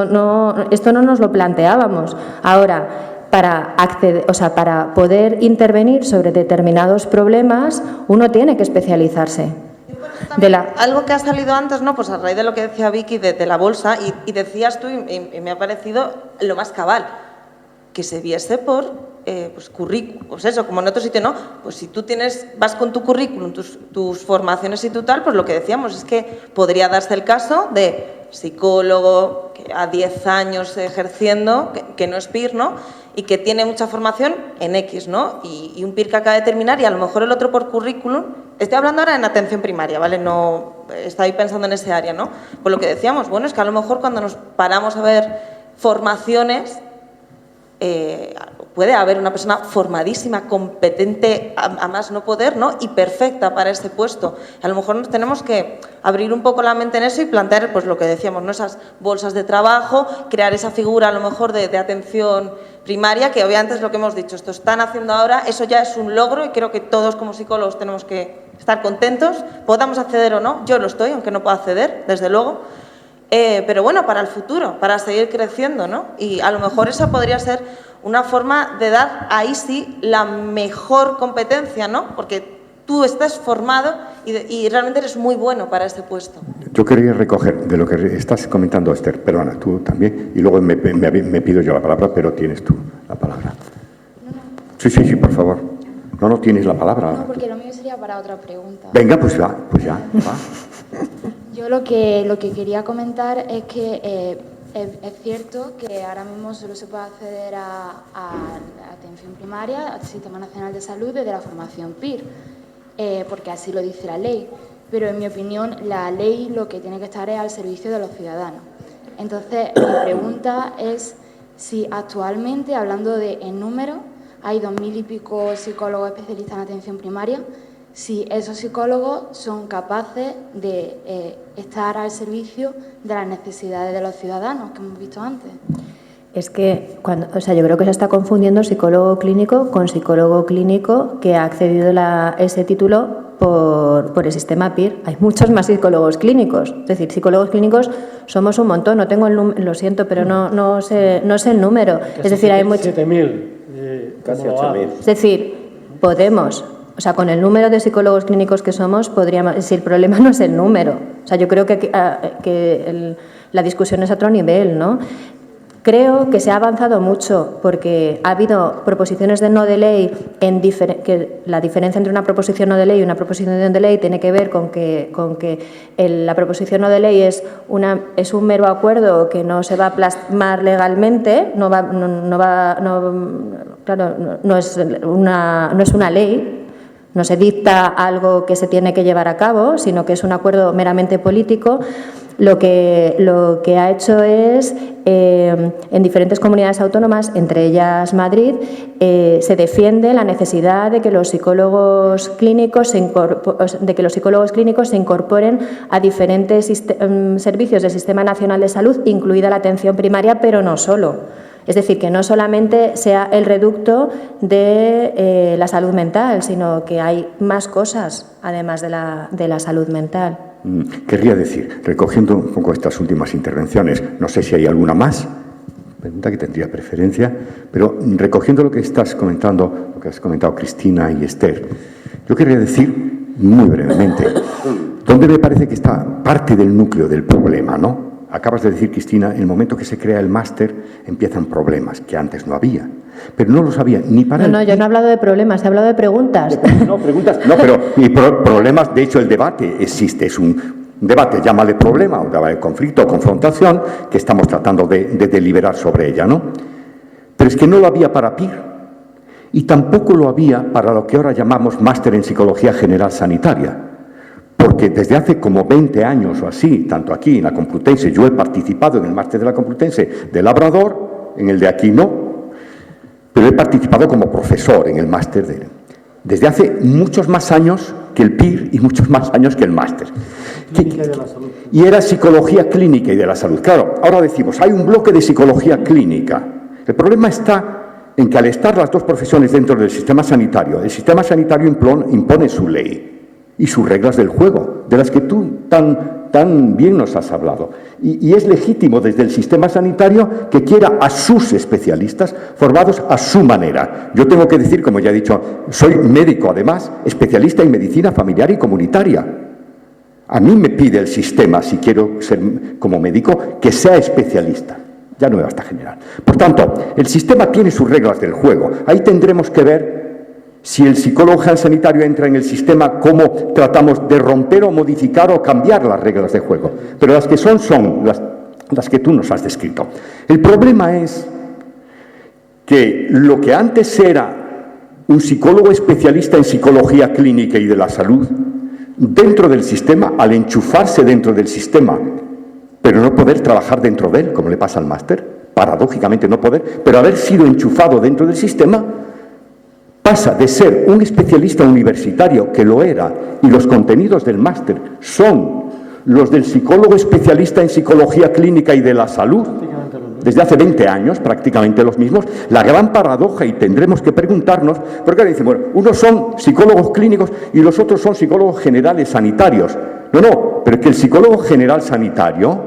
esto no nos lo planteábamos. Ahora, para poder intervenir sobre determinados problemas, uno tiene que especializarse. Algo que ha salido antes, ¿no? Pues a raíz de lo que decía Vicky de la bolsa, y decías tú, y me ha parecido lo más cabal, que se viese por pues currículum, pues eso, como en otro sitio, ¿no? Pues si tú vas con tu currículum, tus formaciones y tu tal, pues lo que decíamos es que podría darse el caso de psicólogo que a 10 años ejerciendo, que no es PIR, ¿no? Y que tiene mucha formación en X, ¿no? Y un PIR que acaba de terminar y a lo mejor el otro por currículum. Estoy hablando ahora en atención primaria, ¿vale? No estoy pensando en ese área, ¿no? Pues lo que decíamos, bueno, es que a lo mejor cuando nos paramos a ver formaciones, puede haber una persona formadísima, competente, a más no poder, ¿no? Y perfecta para ese puesto. A lo mejor nos tenemos que abrir un poco la mente en eso y plantear, pues lo que decíamos, ¿no? Esas bolsas de trabajo, crear esa figura a lo mejor de atención primaria, que obviamente es lo que hemos dicho, esto están haciendo ahora, eso ya es un logro y creo que todos como psicólogos tenemos que estar contentos, podamos acceder o no, yo lo estoy, aunque no pueda acceder, desde luego. Pero bueno, para el futuro, para seguir creciendo, ¿no? Y a lo mejor esa podría ser una forma de dar ahí sí la mejor competencia, ¿no? Porque tú estás formado y realmente eres muy bueno para ese puesto. Yo quería recoger de lo que estás comentando, Esther, perdona, tú también, y luego me pido yo la palabra, pero tienes tú la palabra. Sí, por favor. No tienes la palabra. No, porque lo mío sería para otra pregunta. Venga, pues ya, va. Yo lo que quería comentar es que es cierto que ahora mismo solo se puede acceder a la atención primaria, al Sistema Nacional de Salud, desde la formación PIR, porque así lo dice la ley. Pero en mi opinión, la ley lo que tiene que estar es al servicio de los ciudadanos. Entonces, mi pregunta es si actualmente, hablando en número, hay 2000 y pico psicólogos especialistas en atención primaria, si esos psicólogos son capaces de estar al servicio de las necesidades de los ciudadanos que hemos visto antes. Es que, yo creo que se está confundiendo psicólogo clínico con psicólogo clínico que ha accedido ese título por el sistema PIR. Hay muchos más psicólogos clínicos. Es decir, psicólogos clínicos somos un montón. No tengo el número, lo siento, pero no sé el número. Casi es decir, hay muchos. 7.000. Casi 8.000. Es decir, podemos. O sea, con el número de psicólogos clínicos que somos, podríamos. Si el problema no es el número. O sea, yo creo que la discusión es a otro nivel, ¿no? Creo que se ha avanzado mucho porque ha habido proposiciones de no de ley que la diferencia entre una proposición no de ley y una proposición de ley tiene que ver con que la proposición no de ley es un mero acuerdo que no se va a plasmar legalmente, no es una ley, no se dicta algo que se tiene que llevar a cabo, sino que es un acuerdo meramente político. Lo que ha hecho es, en diferentes comunidades autónomas, entre ellas Madrid, se defiende la necesidad de que los psicólogos clínicos se incorporen a diferentes servicios del Sistema Nacional de Salud, incluida la atención primaria, pero no solo. Es decir, que no solamente sea el reducto de la salud mental, sino que hay más cosas, además de la salud mental. Querría decir, recogiendo un poco estas últimas intervenciones, no sé si hay alguna más, pregunta que tendría preferencia, pero recogiendo lo que estás comentando, lo que has comentado Cristina y Esther, yo querría decir muy brevemente, ¿dónde me parece que está parte del núcleo del problema, no? Acabas de decir, Cristina, en el momento que se crea el máster empiezan problemas que antes no había. Pero no los había ni para... No, yo no he hablado de problemas, he hablado de preguntas. No, preguntas, no, pero problemas, de hecho el debate existe, es un debate, llámale problema, o llámale conflicto o confrontación, que estamos tratando de deliberar sobre ella, ¿no? Pero es que no lo había para PIR, y tampoco lo había para lo que ahora llamamos máster en Psicología General Sanitaria. Porque desde hace como 20 años o así, tanto aquí en la Complutense, yo he participado en el máster de la Complutense de Labrador, en el de aquí no, pero he participado como profesor en el máster desde hace muchos más años que el PIR y muchos más años que el máster. Y era Psicología Clínica y de la Salud. Claro, ahora decimos, hay un bloque de Psicología Clínica. El problema está en que al estar las dos profesiones dentro del sistema sanitario, el sistema sanitario impone su ley y sus reglas del juego, de las que tú tan bien nos has hablado. Y es legítimo desde el sistema sanitario que quiera a sus especialistas formados a su manera. Yo tengo que decir, como ya he dicho, soy médico además, especialista en medicina familiar y comunitaria. A mí me pide el sistema, si quiero ser como médico, que sea especialista. Ya no me basta general. Por tanto, el sistema tiene sus reglas del juego. Ahí tendremos que ver si el psicólogo sanitario entra en el sistema, cómo tratamos de romper o modificar o cambiar las reglas de juego. Pero las que son las que tú nos has descrito. El problema es que lo que antes era un psicólogo especialista en psicología clínica y de la salud, dentro del sistema, al enchufarse dentro del sistema, pero no poder trabajar dentro de él, como le pasa al máster, paradójicamente no poder, pero haber sido enchufado dentro del sistema, pasa de ser un especialista universitario, que lo era, y los contenidos del máster son los del psicólogo especialista en psicología clínica y de la salud, desde hace 20 años, prácticamente los mismos. La gran paradoja, y tendremos que preguntarnos, porque ahora dicen, bueno, unos son psicólogos clínicos y los otros son psicólogos generales sanitarios. No, pero es que el psicólogo general sanitario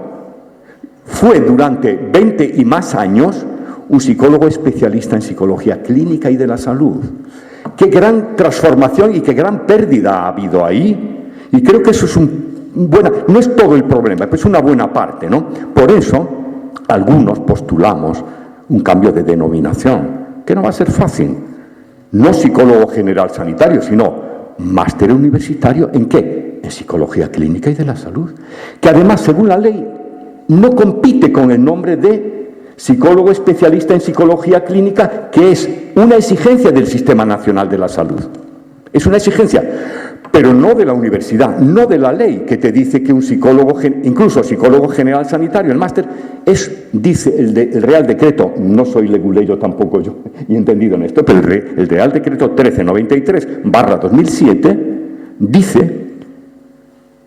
fue durante 20 y más años un psicólogo especialista en psicología clínica y de la salud. Qué gran transformación y qué gran pérdida ha habido ahí. Y creo que eso es no es todo el problema, pero es una buena parte, ¿no? Por eso, algunos postulamos un cambio de denominación, que no va a ser fácil. No psicólogo general sanitario, sino máster universitario, ¿en qué? En psicología clínica y de la salud. Que además, según la ley, no compite con el nombre de psicólogo especialista en psicología clínica, que es una exigencia del Sistema Nacional de la Salud. Es una exigencia, pero no de la universidad, no de la ley, que te dice que un psicólogo, incluso psicólogo general sanitario, el máster, dice el Real Decreto, no soy leguleyo tampoco yo, y entendido en esto, pero el Real Decreto 1393/2007 dice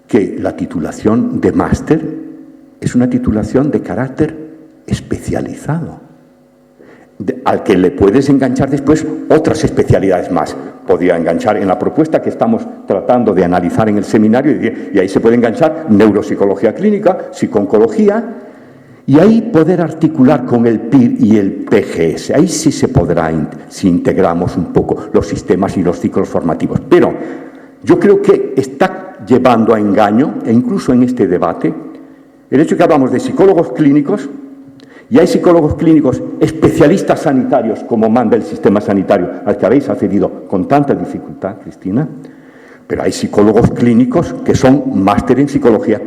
que la titulación de máster es una titulación de carácter especializado, al que le puedes enganchar después otras especialidades más. Podría enganchar en la propuesta que estamos tratando de analizar en el seminario, y ahí se puede enganchar neuropsicología clínica, psico-oncología, y ahí poder articular con el PIR y el PGS. Ahí sí se podrá, si integramos un poco los sistemas y los ciclos formativos. Pero yo creo que está llevando a engaño, e incluso en este debate, el hecho que hablamos de psicólogos clínicos, y hay psicólogos clínicos especialistas sanitarios, como manda el sistema sanitario, al que habéis accedido con tanta dificultad, Cristina, pero hay psicólogos clínicos que son máster en psicología,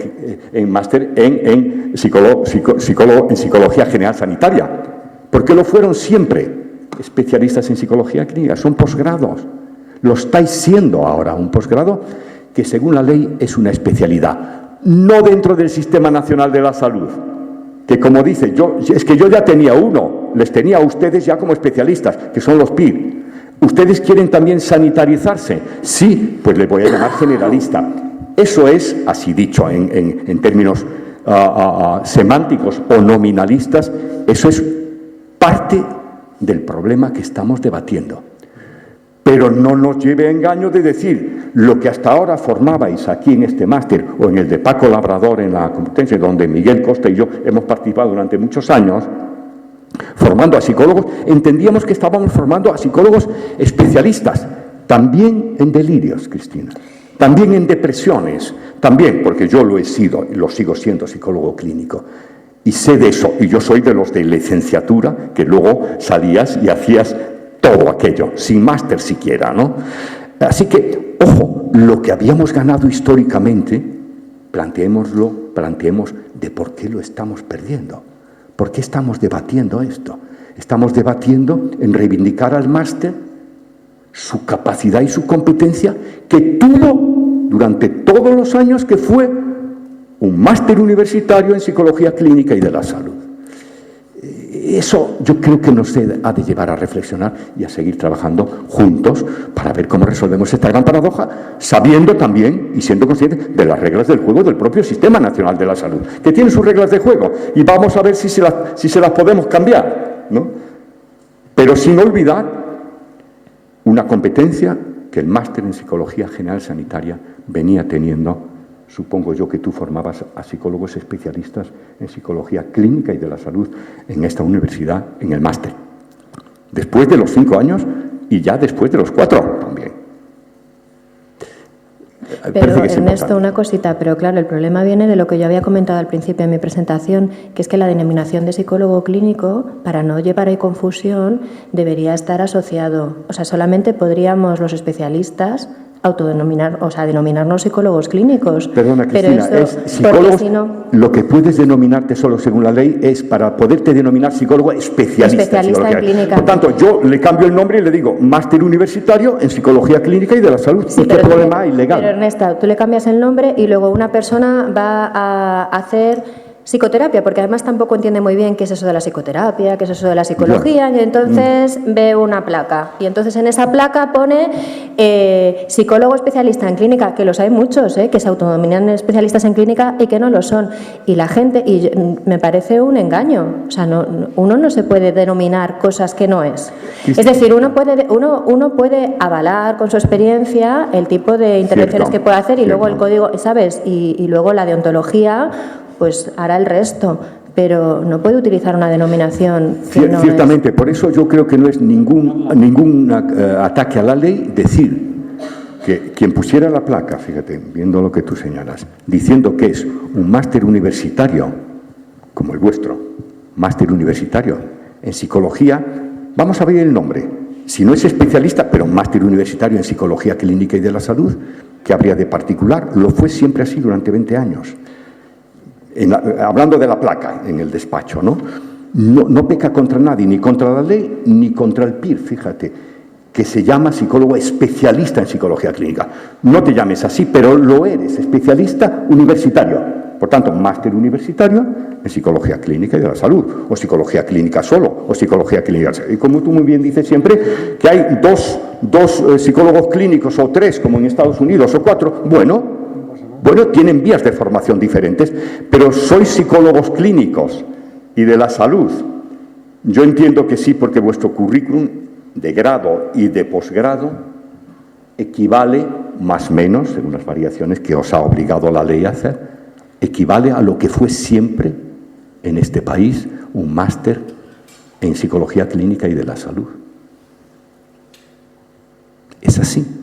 en psicología general sanitaria, porque lo fueron siempre especialistas en psicología clínica, son posgrados. Lo estáis siendo ahora, un posgrado que según la ley es una especialidad, no dentro del Sistema Nacional de la Salud, que como dice, es que yo ya tenía uno, les tenía a ustedes ya como especialistas, que son los PIR. ¿Ustedes quieren también sanitarizarse? Sí, pues les voy a llamar generalista. Eso es, así dicho en términos semánticos o nominalistas, eso es parte del problema que estamos debatiendo. Pero no nos lleve a engaño de decir lo que hasta ahora formabais aquí en este máster o en el de Paco Labrador en la Complutense, donde Miguel Costa y yo hemos participado durante muchos años, formando a psicólogos, entendíamos que estábamos formando a psicólogos especialistas, también en delirios, Cristina, también en depresiones, también, porque yo lo he sido y lo sigo siendo psicólogo clínico, y sé de eso, y yo soy de los de licenciatura, que luego salías y hacías todo aquello, sin máster siquiera, ¿no? Así que, ojo, lo que habíamos ganado históricamente, planteemos de por qué lo estamos perdiendo. ¿Por qué estamos debatiendo esto? Estamos debatiendo en reivindicar al máster su capacidad y su competencia que tuvo durante todos los años que fue un máster universitario en psicología clínica y de la salud. Eso yo creo que nos ha de llevar a reflexionar y a seguir trabajando juntos para ver cómo resolvemos esta gran paradoja, sabiendo también y siendo conscientes de las reglas del juego del propio Sistema Nacional de la Salud, que tiene sus reglas de juego y vamos a ver si se las podemos cambiar, ¿no? Pero sin olvidar una competencia que el máster en Psicología General Sanitaria venía teniendo. Supongo yo que tú formabas a psicólogos especialistas en psicología clínica y de la salud en esta universidad, en el máster. Después de los 5 años y ya después de los 4 también. Pero Ernesto, una cosita, pero claro, el problema viene de lo que yo había comentado al principio de mi presentación, que es que la denominación de psicólogo clínico, para no llevar ahí confusión, debería estar asociado. O sea, solamente podríamos los especialistas denominarnos psicólogos clínicos. Perdona, Cristina, pero es psicólogos, lo que puedes denominarte solo según la ley es para poderte denominar psicólogo especialista en clínica. Por tanto, yo le cambio el nombre y le digo máster universitario en psicología clínica y de la salud. Sí, ¿Qué problema hay legal? Pero Ernesto, tú le cambias el nombre y luego una persona va a hacer psicoterapia, porque además tampoco entiende muy bien qué es eso de la psicoterapia, qué es eso de la psicología, y entonces ve una placa. Y entonces en esa placa pone psicólogo especialista en clínica, que los hay muchos, que se autodenominan especialistas en clínica y que no lo son. Y la gente, me parece un engaño. O sea, uno no se puede denominar cosas que no es. Es decir, uno puede avalar con su experiencia el tipo de intervenciones que puede hacer y luego el código, ¿sabes? Y luego la deontología pues hará el resto, pero no puede utilizar una denominación que no ciertamente, por eso yo creo que no es ningún ataque a la ley decir que quien pusiera la placa, fíjate, viendo lo que tú señalas, diciendo que es un máster universitario, como el vuestro, máster universitario en psicología, vamos a ver el nombre. Si no es especialista, pero un máster universitario en psicología clínica y de la salud, ¿qué habría de particular? Lo fue siempre así durante 20 años. Hablando de la placa en el despacho, no peca contra nadie, ni contra la ley, ni contra el PIR, fíjate, que se llama psicólogo especialista en psicología clínica. No te llames así, pero lo eres, especialista universitario. Por tanto, máster universitario en psicología clínica y de la salud, o psicología clínica solo, o psicología clínica. Y como tú muy bien dices siempre, que hay dos psicólogos clínicos, o 3, como en Estados Unidos, o 4, bueno, tienen vías de formación diferentes, pero sois psicólogos clínicos y de la salud. Yo entiendo que sí, porque vuestro currículum de grado y de posgrado equivale, más o menos, según las variaciones que os ha obligado la ley a hacer, equivale a lo que fue siempre en este país un máster en psicología clínica y de la salud. Es así.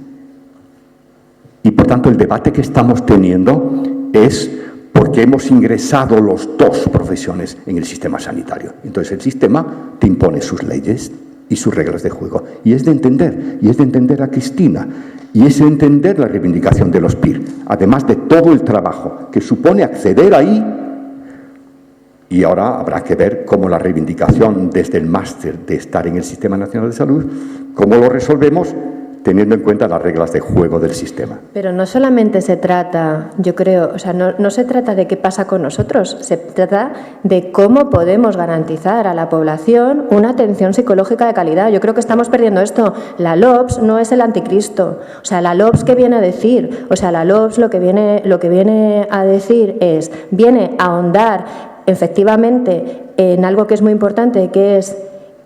Y por tanto el debate que estamos teniendo es porque hemos ingresado los 2 profesiones en el sistema sanitario. Entonces el sistema te impone sus leyes y sus reglas de juego. Y es de entender a Cristina, y es de entender la reivindicación de los PIR, además de todo el trabajo que supone acceder ahí. Y ahora habrá que ver cómo la reivindicación desde el máster de estar en el Sistema Nacional de Salud, cómo lo resolvemos teniendo en cuenta las reglas de juego del sistema. Pero no solamente se trata, yo creo, o sea, no se trata de qué pasa con nosotros, se trata de cómo podemos garantizar a la población una atención psicológica de calidad. Yo creo que estamos perdiendo esto. La LOPS no es el anticristo. O sea, la LOPS, ¿qué viene a decir? O sea, la LOPS lo que viene a decir es, viene a ahondar efectivamente en algo que es muy importante, que es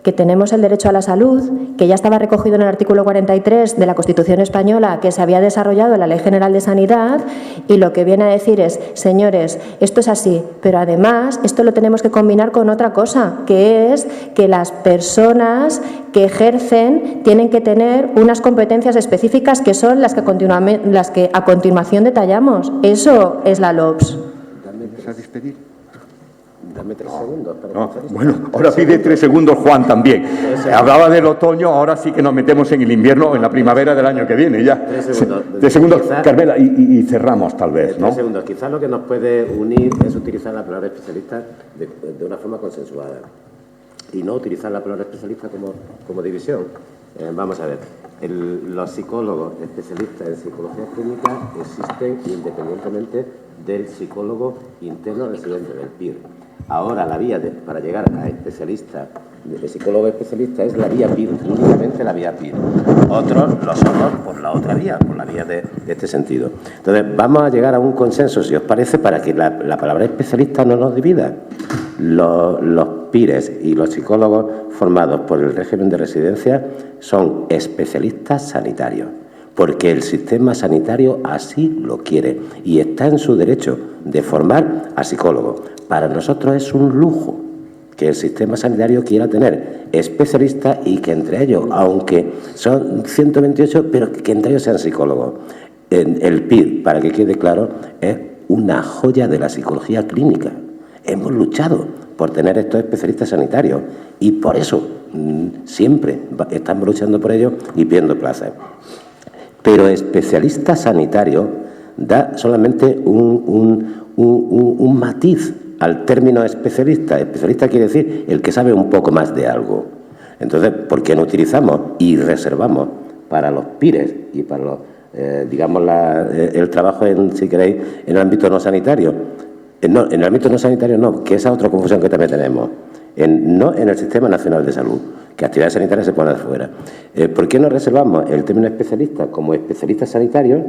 que tenemos el derecho a la salud, que ya estaba recogido en el artículo 43 de la Constitución española, que se había desarrollado en la Ley General de Sanidad, y lo que viene a decir es, señores, esto es así, pero además esto lo tenemos que combinar con otra cosa, que es que las personas que ejercen tienen que tener unas competencias específicas que son las que a continuación detallamos. Eso es la LOPS. Dame 3 segundos. Bueno, ahora pide 3 segundos Juan también. Hablaba del otoño, ahora sí que nos metemos en el invierno o en la primavera del año que viene ya. 3 segundos. 3 segundos, Quizás, Carmela, y cerramos tal vez, ¿no? 3 segundos. Quizás lo que nos puede unir es utilizar la palabra especialista de una forma consensuada y no utilizar la palabra especialista como división. Vamos a ver, los psicólogos especialistas en psicología clínica existen independientemente del psicólogo interno residente del PIR. Ahora la vía para llegar a especialista, de psicólogo especialista, es la vía PIR, únicamente la vía PIR. Otros lo somos por la otra vía, por la vía de este sentido. Entonces, vamos a llegar a un consenso, si os parece, para que la palabra especialista no nos divida. Los PIRes y los psicólogos formados por el régimen de residencia son especialistas sanitarios, porque el sistema sanitario así lo quiere y está en su derecho de formar a psicólogos. Para nosotros es un lujo que el sistema sanitario quiera tener especialistas y que entre ellos, aunque son 128, pero que entre ellos sean psicólogos. El PIR, para que quede claro, es una joya de la psicología clínica. Hemos luchado por tener estos especialistas sanitarios y por eso siempre estamos luchando por ellos y pidiendo plazas. Pero especialista sanitario da solamente un matiz al término especialista. Especialista quiere decir el que sabe un poco más de algo. Entonces, ¿por qué no utilizamos y reservamos para los PIRes y para los, el trabajo, si queréis, en el ámbito no sanitario? No, en el ámbito no sanitario no, que esa es otra confusión que también tenemos. No en el Sistema Nacional de Salud, que actividades sanitarias se ponen afuera. ¿Por qué no reservamos el término especialista como especialista sanitario,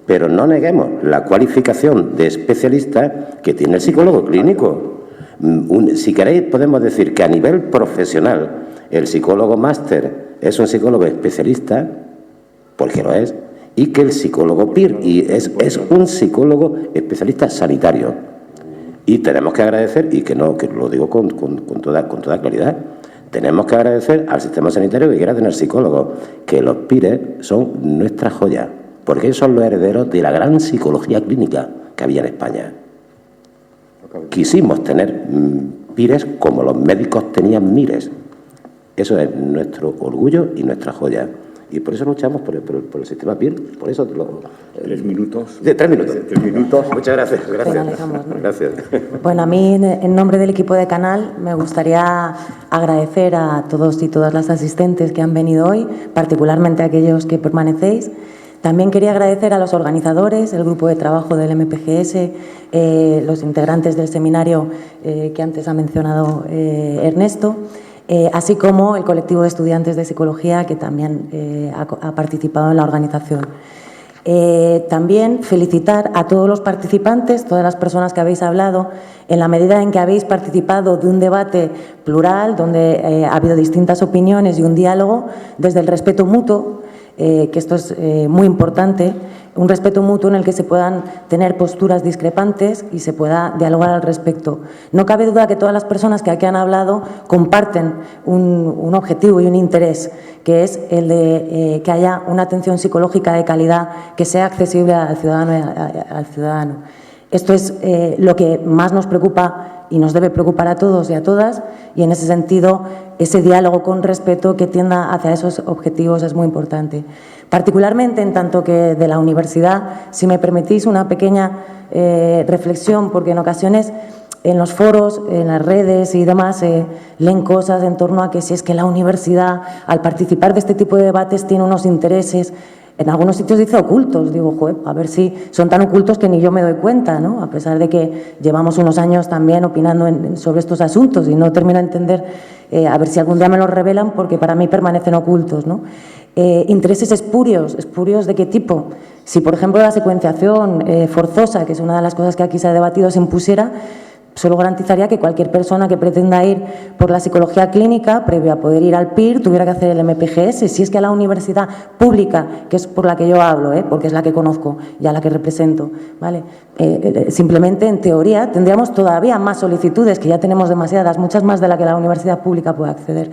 pero no neguemos la cualificación de especialista que tiene el psicólogo clínico? Si queréis, podemos decir que a nivel profesional el psicólogo máster es un psicólogo especialista, porque lo es, y que el psicólogo PIR es un psicólogo especialista sanitario. Y tenemos que agradecer, y que lo digo con toda claridad, tenemos que agradecer al sistema sanitario que quiera tener psicólogos, que los PIRes son nuestra joya, porque ellos son los herederos de la gran psicología clínica que había en España. Quisimos tener PIRes como los médicos tenían MIRes. Eso es nuestro orgullo y nuestra joya. Y por eso luchamos por el sistema PIR. Por eso 3 minutos. 3 minutos. 3 minutos. Muchas gracias. Gracias. Bueno, a mí, en nombre del equipo de Canal, me gustaría agradecer a todos y todas las asistentes que han venido hoy, particularmente a aquellos que permanecéis. También quería agradecer a los organizadores, el grupo de trabajo del MPGS, los integrantes del seminario que antes ha mencionado Ernesto, así como el colectivo de estudiantes de psicología que también ha participado en la organización. También felicitar a todos los participantes, todas las personas que habéis hablado, en la medida en que habéis participado de un debate plural, donde ha habido distintas opiniones y un diálogo desde el respeto mutuo, que esto es muy importante, un respeto mutuo en el que se puedan tener posturas discrepantes y se pueda dialogar al respecto. No cabe duda que todas las personas que aquí han hablado comparten un objetivo y un interés, que es el de que haya una atención psicológica de calidad que sea accesible al ciudadano. Esto es lo que más nos preocupa y nos debe preocupar a todos y a todas, y en ese sentido ese diálogo con respeto que tienda hacia esos objetivos es muy importante. Particularmente en tanto que de la universidad, si me permitís una pequeña reflexión, porque en ocasiones en los foros, en las redes y demás, leen cosas en torno a que si es que la universidad, al participar de este tipo de debates, tiene unos intereses, en algunos sitios dice ocultos. Digo, joder, a ver si son tan ocultos que ni yo me doy cuenta, ¿no? A pesar de que llevamos unos años también opinando sobre estos asuntos y no termino de entender, a ver si algún día me los revelan, porque para mí permanecen ocultos, ¿no? Intereses espurios ¿de qué tipo? Si, por ejemplo, la secuenciación forzosa, que es una de las cosas que aquí se ha debatido, se impusiera, solo garantizaría que cualquier persona que pretenda ir por la psicología clínica, previo a poder ir al PIR, tuviera que hacer el MPGS. Si es que a la universidad pública, que es por la que yo hablo, porque es la que conozco y a la que represento, ¿vale? Simplemente, en teoría, tendríamos todavía más solicitudes, que ya tenemos demasiadas, muchas más de las que la universidad pública puede acceder.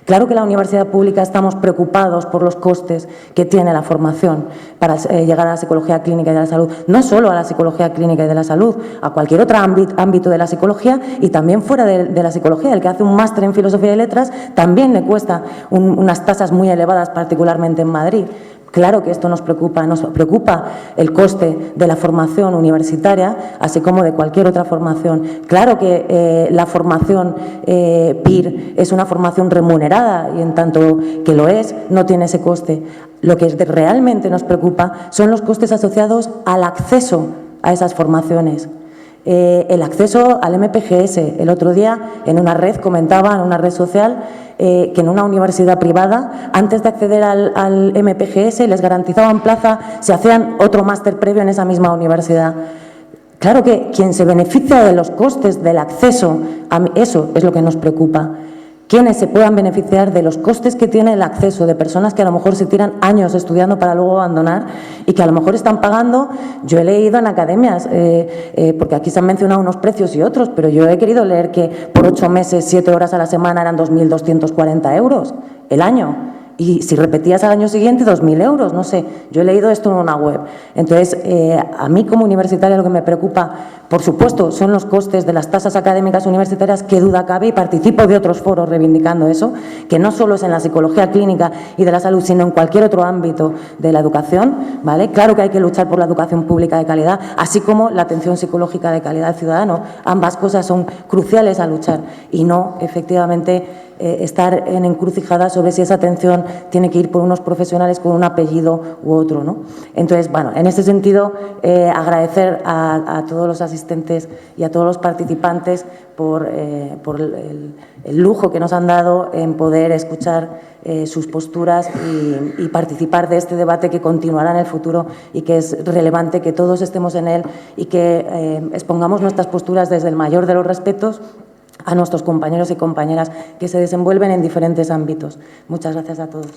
Claro que la universidad pública estamos preocupados por los costes que tiene la formación para llegar a la psicología clínica y de la salud. No solo a la psicología clínica y de la salud, a cualquier otro ámbito de la psicología y también fuera de la psicología. El que hace un máster en filosofía y letras también le cuesta unas tasas muy elevadas, particularmente en Madrid. Claro que esto nos preocupa el coste de la formación universitaria, así como de cualquier otra formación. Claro que la formación PIR es una formación remunerada y en tanto que lo es, no tiene ese coste. Lo que realmente nos preocupa son los costes asociados al acceso a esas formaciones. El acceso al MPGS. El otro día en una red comentaba, en una red social, que en una universidad privada, antes de acceder al MPGS, les garantizaban plaza si hacían otro máster previo en esa misma universidad. Claro que quien se beneficia de los costes del acceso, eso es lo que nos preocupa. Quienes se puedan beneficiar de los costes que tiene el acceso de personas que a lo mejor se tiran años estudiando para luego abandonar y que a lo mejor están pagando. Yo he leído en academias, porque aquí se han mencionado unos precios y otros, pero yo he querido leer que por 8 meses, 7 horas a la semana eran 2.240 euros el año. Y si repetías al año siguiente, 2.000 euros, no sé. Yo he leído esto en una web. Entonces, a mí como universitaria lo que me preocupa, por supuesto, son los costes de las tasas académicas universitarias, que duda cabe, y participo de otros foros reivindicando eso, que no solo es en la psicología clínica y de la salud, sino en cualquier otro ámbito de la educación, ¿vale? Claro que hay que luchar por la educación pública de calidad, así como la atención psicológica de calidad al ciudadano. Ambas cosas son cruciales a luchar y no, efectivamente, estar en encrucijada sobre si esa atención tiene que ir por unos profesionales con un apellido u otro, ¿no? Entonces, bueno, en este sentido, agradecer a todos los asistentes y a todos los participantes por el lujo que nos han dado en poder escuchar sus posturas y participar de este debate que continuará en el futuro y que es relevante que todos estemos en él y que expongamos nuestras posturas desde el mayor de los respetos a nuestros compañeros y compañeras que se desenvuelven en diferentes ámbitos. Muchas gracias a todos.